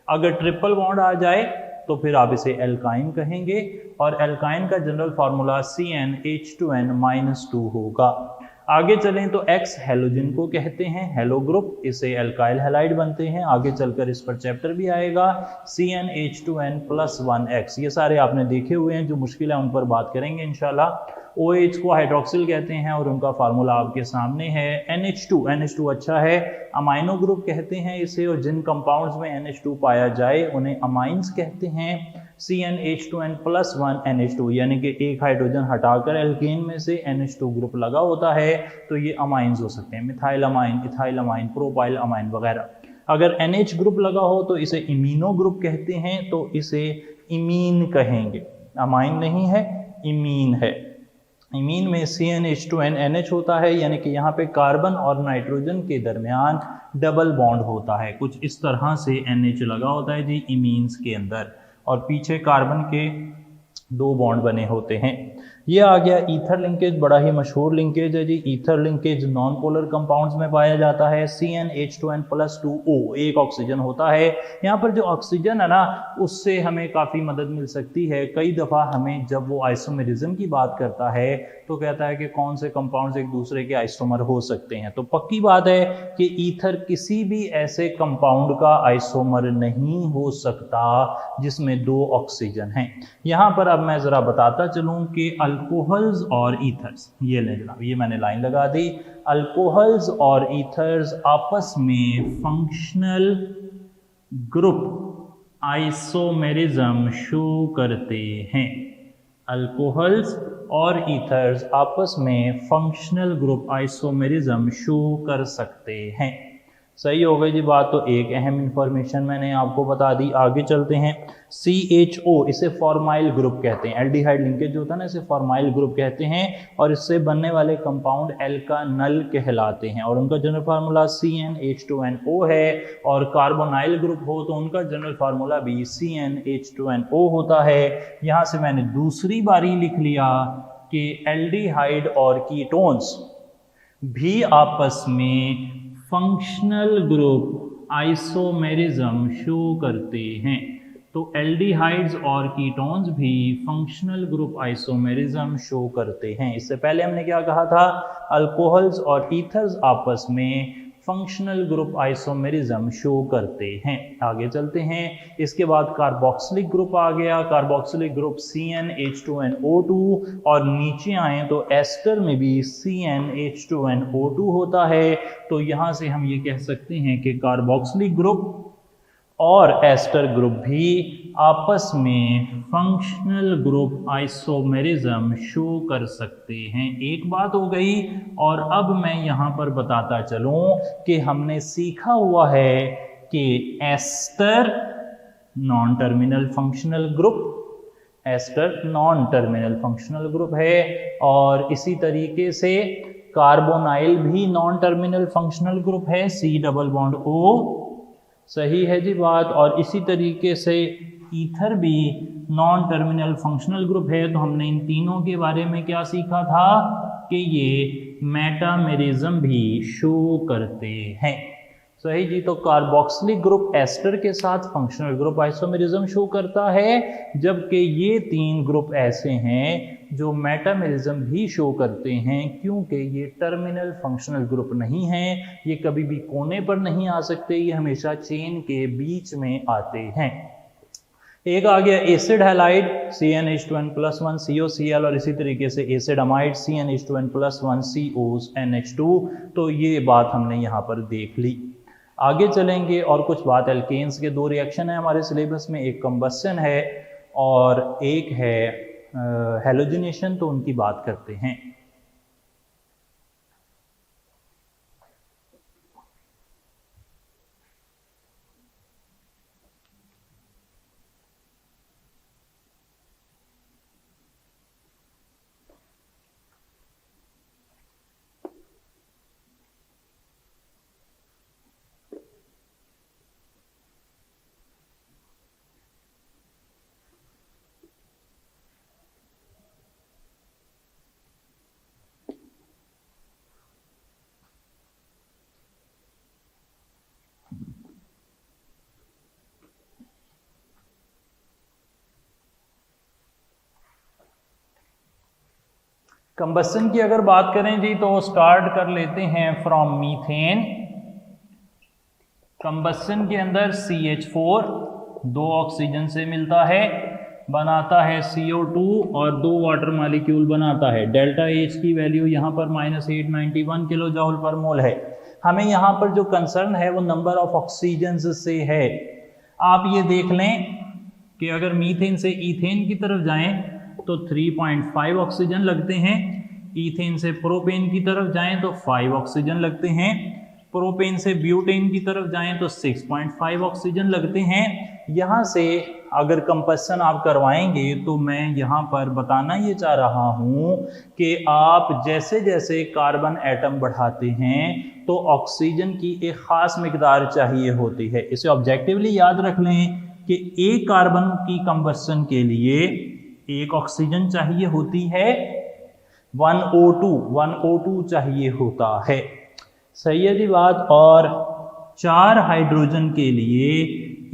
अगर ट्रिपल बॉन्ड आ जाए तो फिर आप इसे एल्काइन कहेंगे, और एल्काइन का जनरल फार्मूला CnH2n-2 होगा। आगे चलें तो एक्स हेलोजन को कहते हैं हेलो ग्रुप, इसे एल्काइल हैलाइड बनते हैं। आगे चलकर इस पर चैप्टर भी आएगा CnH2n+1x। ये सारे आपने देखे हुए हैं, जो मुश्किल है उन पर बात करेंगे इंशाल्लाह। OH को हाइड्रोक्सिल कहते हैं और उनका फार्मूला आपके सामने है NH2 अच्छा है। अमाइनो ग्रुप कहते हैं इसे, और जिन कंपाउंड्स में NH2 पाया जाए उन्हें अमाइंस कहते हैं। CnH2n+1 NH2, यानी कि एक हाइड्रोजन हटाकर एल्केन में से NH2 ग्रुप लगा होता है तो ये अमाइंस हो सकते हैं, methyl amine, ethyl amine, propyl amine वगैरह। अगर NH ग्रुप लगा हो तो इसे इमीनो ग्रुप कहते हैं, तो इसे इमीन कहेंगे। अमाइन नहीं है, इमीन है। इमीन में CnH2n NH होता है, यानी कि यहाँ पे कार्बन और नाइट्रोजन के दरमियान डबल बॉन्ड होता है। कुछ इस तरह से NH लगा होता है जी इमीन्स के अंदर, और पीछे कार्बन के 2 बॉन्ड बने होते हैं। ये आ गया ईथर लिंकेज, बड़ा ही मशहूर लिंकेज है जी। Ether linkage non polar compounds में पाया जाता है। CnH2n+2O, एक ऑक्सीजन होता है। यहाँ पर जो ऑक्सीजन है ना, उससे हमें काफ़ी मदद मिल सकती है। कई दफ़ा हमें जब वो आइसोमेरिज्म की बात करता है तो कहता है कि कौन से कंपाउंड्स एक दूसरे के आइसोमर हो सकते हैं, तो पक्की बात है कि ईथर किसी भी ऐसे कंपाउंड का आइसोमर नहीं हो सकता जिसमें 2 ऑक्सीजन हैं। यहाँ पर अब मैं ज़रा बताता चलूँ कि अल्कोहल्स और ईथर्स, ये ले जनाब, ये मैंने लाइन लगा दी। अल्कोहल्स और ईथर्स आपस में फंक्शनल ग्रुप आइसोमेरिज्म शो करते हैं। अल्कोहल्स और ईथर्स आपस में फंक्शनल ग्रुप आइसोमेरिज्म शो कर सकते हैं। सही हो गई जी बात। तो एक अहम इंफॉर्मेशन मैंने आपको बता दी। आगे चलते हैं। CHO, इसे फॉर्माइल ग्रुप कहते हैं। एल्डिहाइड लिंकेज जो होता है ना, इसे फॉर्माइल ग्रुप कहते हैं, और इससे बनने वाले कंपाउंड एल्कानल कहलाते हैं, और उनका जनरल फार्मूला CnH2nO है। और कार्बोनाइल ग्रुप हो तो उनका जनरल फार्मूला भी CnH2nO होता है। यहाँ से मैंने दूसरी बारी लिख लिया कि एल्डिहाइड और कीटोन्स भी आपस में फंक्शनल ग्रुप आइसोमेरिज्म शो करते हैं। तो एल्डिहाइड्स और कीटोन्स भी फंक्शनल ग्रुप आइसोमेरिज्म शो करते हैं। इससे पहले हमने क्या कहा था, अल्कोहल्स और ईथर्स आपस में फंक्शनल ग्रुप आइसोमेरिज्म शो करते हैं। आगे चलते हैं। इसके बाद कार्बोक्सिलिक ग्रुप आ गया। कार्बोक्सिलिक ग्रुप CnH2nO2, और नीचे आए तो एस्टर में भी CnH2nO2 होता है। तो यहाँ से हम ये कह सकते हैं कि कार्बोक्सिलिक ग्रुप और एस्टर ग्रुप भी आपस में फंक्शनल ग्रुप आइसोमेरिज्म शो कर सकते हैं। एक बात हो गई। और अब मैं यहाँ पर बताता चलूँ कि हमने सीखा हुआ है कि ester non terminal functional group, ester non terminal functional group है, और इसी तरीके से कार्बोनाइल भी नॉन टर्मिनल फंक्शनल ग्रुप है, C+O। सही है जी बात। और इसी तरीके से ईथर भी नॉन टर्मिनल फंक्शनल ग्रुप है। तो हमने इन तीनों के बारे में क्या सीखा था कि ये मेटामेरिज्म भी शो करते हैं। सही जी। तो कार्बोक्सिलिक ग्रुप एस्टर के साथ फंक्शनल ग्रुप आइसोमेरिज्म शो करता है, जबकि ये 3 ग्रुप ऐसे हैं जो मेटामेरिज्म भी शो करते हैं, क्योंकि ये टर्मिनल फंक्शनल ग्रुप नहीं हैं, ये कभी भी कोने पर नहीं आ सकते, ये हमेशा चेन के बीच में आते हैं। एक आ गया एसिड हैलाइड CnH2n+1 COCl, और इसी तरीके से एसिड अमाइड CnH2n+1 CONH2। तो ये बात हमने यहाँ पर देख ली। आगे चलेंगे और कुछ बात एल्केन्स के। दो रिएक्शन है हमारे सिलेबस में, एक कंबस्शन है और एक है हैलोजिनेशन, तो उनकी बात करते हैं। कंबस्शन की अगर बात करें जी, तो स्टार्ट कर लेते हैं फ्रॉम मीथेन। कंबस्शन के अंदर CH4 दो ऑक्सीजन से मिलता है, बनाता है CO2 और दो वाटर मॉलिक्यूल बनाता है। डेल्टा H की वैल्यू यहाँ पर -891 किलो जूल पर मोल है। हमें यहाँ पर जो कंसर्न है वो नंबर ऑफ ऑक्सीजन से है। आप ये देख लें कि अगर मीथेन से ईथेन की तरफ जाएं तो 3.5 ऑक्सीजन लगते हैं, ईथेन से प्रोपेन की तरफ जाएं तो 5 ऑक्सीजन लगते हैं, प्रोपेन से ब्यूटेन की तरफ जाएं तो 6.5 ऑक्सीजन लगते हैं। यहाँ से अगर कंबस्शन आप करवाएंगे तो मैं यहाँ पर बताना ये चाह रहा हूँ कि आप जैसे जैसे कार्बन एटम बढ़ाते हैं तो ऑक्सीजन की एक ख़ास मिकदार चाहिए होती है। इसे ऑब्जेक्टिवली याद रख लें कि एक कार्बन की कंबस्शन के लिए एक ऑक्सीजन चाहिए होती है, 1 O2 चाहिए होता है। सही है जी बात। और 4 हाइड्रोजन के लिए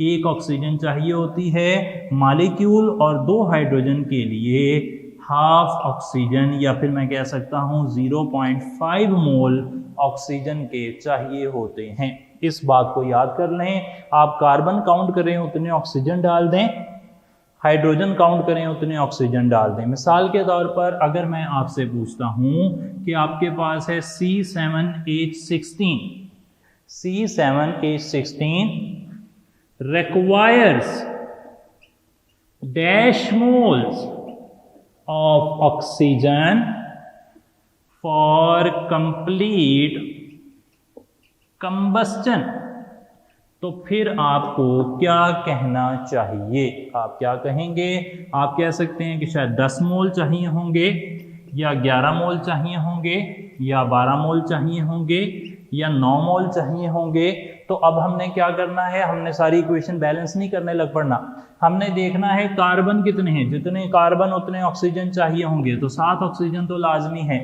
एक ऑक्सीजन चाहिए होती है मॉलिक्यूल, और 2 हाइड्रोजन के लिए हाफ ऑक्सीजन, या फिर मैं कह सकता हूँ 0.5 मोल ऑक्सीजन के चाहिए होते हैं। इस बात को याद कर लें। आप कार्बन काउंट करें उतने ऑक्सीजन डाल दें, हाइड्रोजन काउंट करें उतने ऑक्सीजन डाल दें। मिसाल के तौर पर अगर मैं आपसे पूछता हूं कि आपके पास है C7H16 requires dash moles of oxygen for complete combustion, तो फिर आपको क्या कहना चाहिए? आप क्या कहेंगे? आप कह सकते हैं कि शायद 10 मोल चाहिए होंगे, या 11 मोल चाहिए होंगे, या 12 मोल चाहिए होंगे, या 9 मोल चाहिए होंगे। तो अब हमने क्या करना है, हमने सारी इक्वेशन बैलेंस नहीं करने लग पड़ना। हमने देखना है कार्बन कितने हैं, जितने कार्बन उतने ऑक्सीजन चाहिए होंगे। तो 7 ऑक्सीजन तो लाजमी है,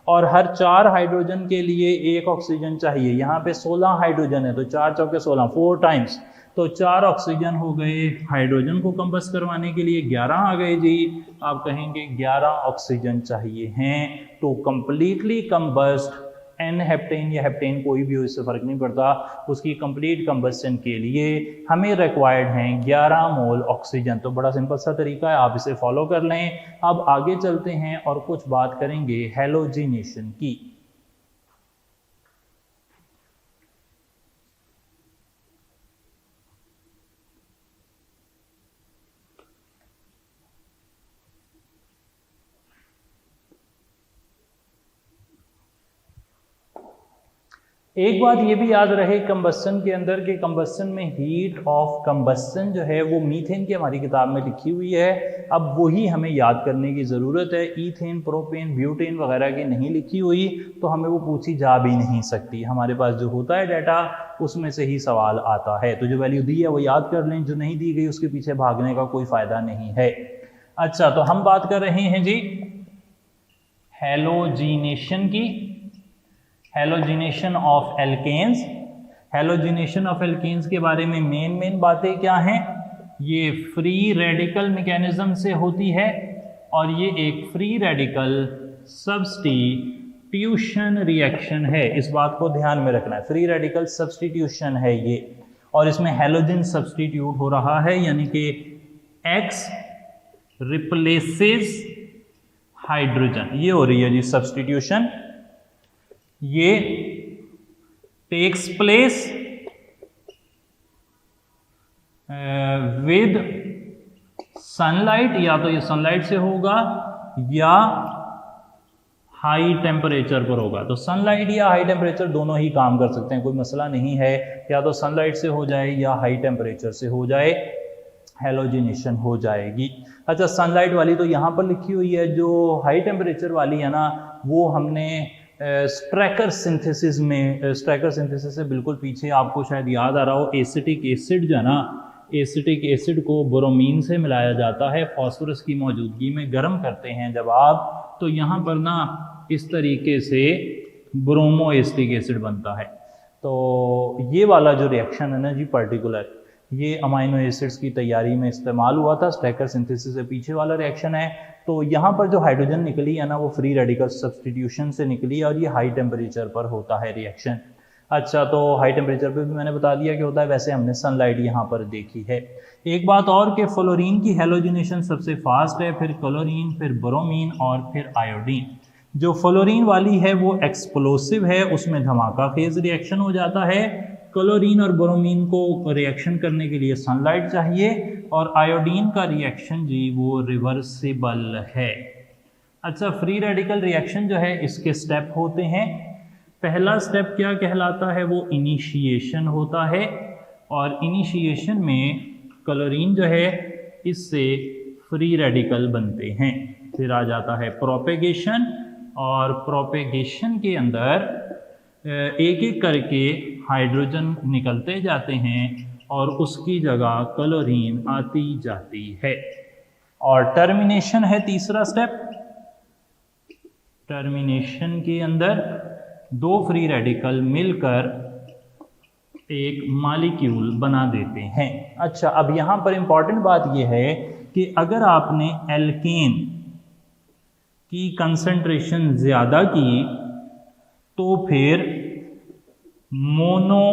और हर 4 हाइड्रोजन के लिए एक ऑक्सीजन चाहिए। यहाँ पे 16 हाइड्रोजन है, तो 4 चौके 16, 4 टाइम्स, तो 4 ऑक्सीजन हो गए हाइड्रोजन को कंबस्ट करवाने के लिए। 11 आ गए जी। आप कहेंगे 11 ऑक्सीजन चाहिए हैं to completely combust n heptane या हेप्टेन, कोई भी हो, इससे फर्क नहीं पड़ता, उसकी कंप्लीट कंबस्शन के लिए हमें रिक्वायर्ड हैं 11 मोल ऑक्सीजन। तो बड़ा सिंपल सा तरीका है, आप इसे फॉलो कर लें। अब आगे चलते हैं और कुछ बात करेंगे हैलोजिनेशन की। एक बात ये भी याद रहे कंबस्शन के अंदर के कंबस्शन में हीट ऑफ कंबस्शन जो है वो मीथेन की हमारी किताब में लिखी हुई है। अब वही हमें याद करने की ज़रूरत है। ईथेन, प्रोपेन, ब्यूटेन वगैरह की नहीं लिखी हुई तो हमें वो पूछी जा भी नहीं सकती। हमारे पास जो होता है डाटा उसमें से ही सवाल आता है। तो जो वैल्यू दी है वो याद कर लें, जो नहीं दी गई उसके पीछे भागने का कोई फ़ायदा नहीं है। अच्छा, तो हम बात कर रहे हैं जी हैलोजिनेशन की, halogenation of alkanes. Halogenation of alkanes के बारे में मेन बातें क्या हैं? ये फ्री रेडिकल मैकेनिज्म से होती है, और ये एक फ्री रेडिकल सब्स्टिट्यूशन रिएक्शन है। इस बात को ध्यान में रखना है, फ्री रेडिकल सब्स्टिट्यूशन है ये, और इसमें हैलोजन सब्स्टिट्यूट हो रहा है, यानी कि X रिप्लेसेस हाइड्रोजन, ये हो रही है जी सब्स्टिट्यूशन। ये टेक्स प्लेस विद सनलाइट, या तो ये सनलाइट से होगा या हाई टेम्परेचर पर होगा। तो सनलाइट या हाई टेम्परेचर दोनों ही काम कर सकते हैं, कोई मसला नहीं है, या तो सनलाइट से हो जाए या हाई टेम्परेचर से हो जाए, हेलोजिनेशन हो जाएगी। अच्छा, सनलाइट वाली तो यहाँ पर लिखी हुई है, जो हाई टेम्परेचर वाली है ना वो हमने स्ट्रैकर सिंथेसिस में, स्ट्रैकर सिंथेसिस से बिल्कुल पीछे आपको शायद याद आ रहा हो, एसिटिक एसिड जो है ना, एसिटिक एसिड को ब्रोमीन से मिलाया जाता है, फास्फोरस की मौजूदगी में गर्म करते हैं जब आप, तो यहाँ पर ना इस तरीके से ब्रोमो एसिटिक एसिड बनता है। तो ये वाला जो रिएक्शन है ना जी पर्टिकुलर, ये अमाइनो एसिड्स की तैयारी में इस्तेमाल हुआ था, स्ट्रैकर सिंथेसिस से पीछे वाला रिएक्शन है। तो यहाँ पर जो हाइड्रोजन निकली है ना वो फ्री रेडिकल सब्स्टिट्यूशन से निकली है, और ये हाई टेम्परेचर पर होता है रिएक्शन। अच्छा, तो हाई टेम्परेचर पे भी मैंने बता दिया कि होता है, वैसे हमने सनलाइट यहाँ पर देखी है। एक बात और कि फ्लोरीन की हेलोजिनेशन सबसे फास्ट है, फिर क्लोरीन, फिर ब्रोमीन और फिर आयोडीन। जो फ्लोरीन वाली है वो एक्सप्लोसिव है, उसमें धमाका खेज रिएक्शन हो जाता है। क्लोरीन और ब्रोमीन को रिएक्शन करने के लिए सनलाइट चाहिए, और आयोडीन का रिएक्शन जी वो रिवर्सिबल है। अच्छा, फ्री रेडिकल रिएक्शन जो है इसके स्टेप होते हैं। पहला स्टेप क्या कहलाता है, वो इनिशिएशन होता है, और इनिशिएशन में क्लोरीन जो है इससे फ्री रेडिकल बनते हैं। फिर आ जाता है प्रोपेगेशन, और प्रोपेगेशन के अंदर एक एक करके हाइड्रोजन निकलते जाते हैं और उसकी जगह क्लोरीन आती जाती है। और टर्मिनेशन है तीसरा स्टेप। टर्मिनेशन के अंदर दो फ्री रेडिकल मिलकर एक मॉलिक्यूल बना देते हैं। अच्छा, अब यहां पर इंपॉर्टेंट बात यह है कि अगर आपने एल्केन की कंसंट्रेशन ज़्यादा की तो फिर मोनो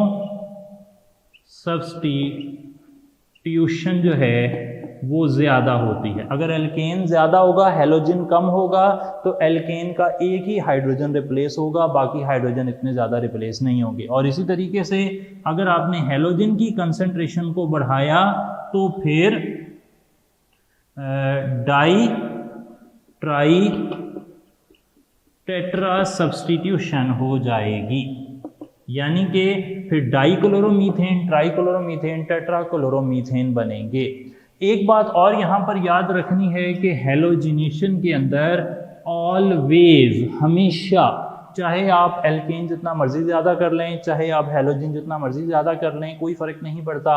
सब्स्टिट्यूशन जो है वो ज़्यादा होती है। अगर एल्केन ज़्यादा होगा, हेलोजन कम होगा, तो एल्केन का एक ही हाइड्रोजन रिप्लेस होगा, बाकी हाइड्रोजन इतने ज़्यादा रिप्लेस नहीं होंगे। और इसी तरीके से अगर आपने हेलोजन की कंसंट्रेशन को बढ़ाया तो फिर डाई ट्राई टेट्रा सब्स्टिट्यूशन हो जाएगी, यानी कि फिर डाइक्लोरोमीथेन, ट्राइक्लोरोमीथेन, टेट्राक्लोरोमीथेन बनेंगे। एक बात और यहाँ पर याद रखनी है कि हेलोजिनेशन के अंदर ऑलवेज, हमेशा, चाहे आप एल्केन जितना मर्जी ज़्यादा कर लें, चाहे आप हेलोजन जितना मर्जी ज़्यादा कर लें, कोई फ़र्क नहीं पड़ता,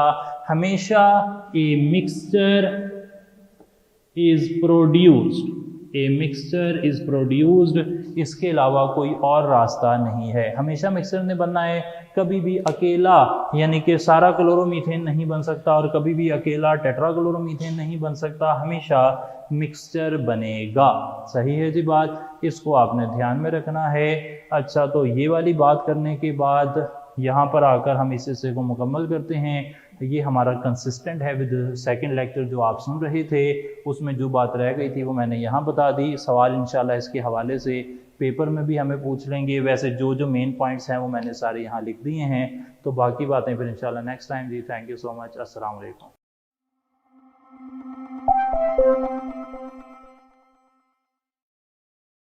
हमेशा a mixture is produced, a mixture is produced, इसके अलावा कोई और रास्ता नहीं है। हमेशा मिक्सचर ने बनना है, कभी भी अकेला यानी कि सारा क्लोरोमीथेन नहीं बन सकता, और कभी भी अकेला टेट्राक्लोरोमीथेन नहीं बन सकता, हमेशा मिक्सचर बनेगा। सही है जी बात, इसको आपने ध्यान में रखना है। अच्छा, तो ये वाली बात करने के बाद यहाँ पर आकर हम इस हिस्से को मुकम्मल करते हैं। ये हमारा कंसिस्टेंट है विद सेकंड लेक्चर जो आप सुन रहे थे, उसमें जो बात रह गई थी वो मैंने यहाँ बता दी। सवाल इंशाल्लाह इसके हवाले से पेपर में भी हमें पूछ लेंगे। वैसे जो जो मेन पॉइंट्स हैं वो मैंने सारे यहाँ लिख दिए हैं, तो बाकी बातें फिर इंशाल्लाह नेक्स्ट टाइम। जी थैंक यू सो मच, अस्सलाम वालेकुम।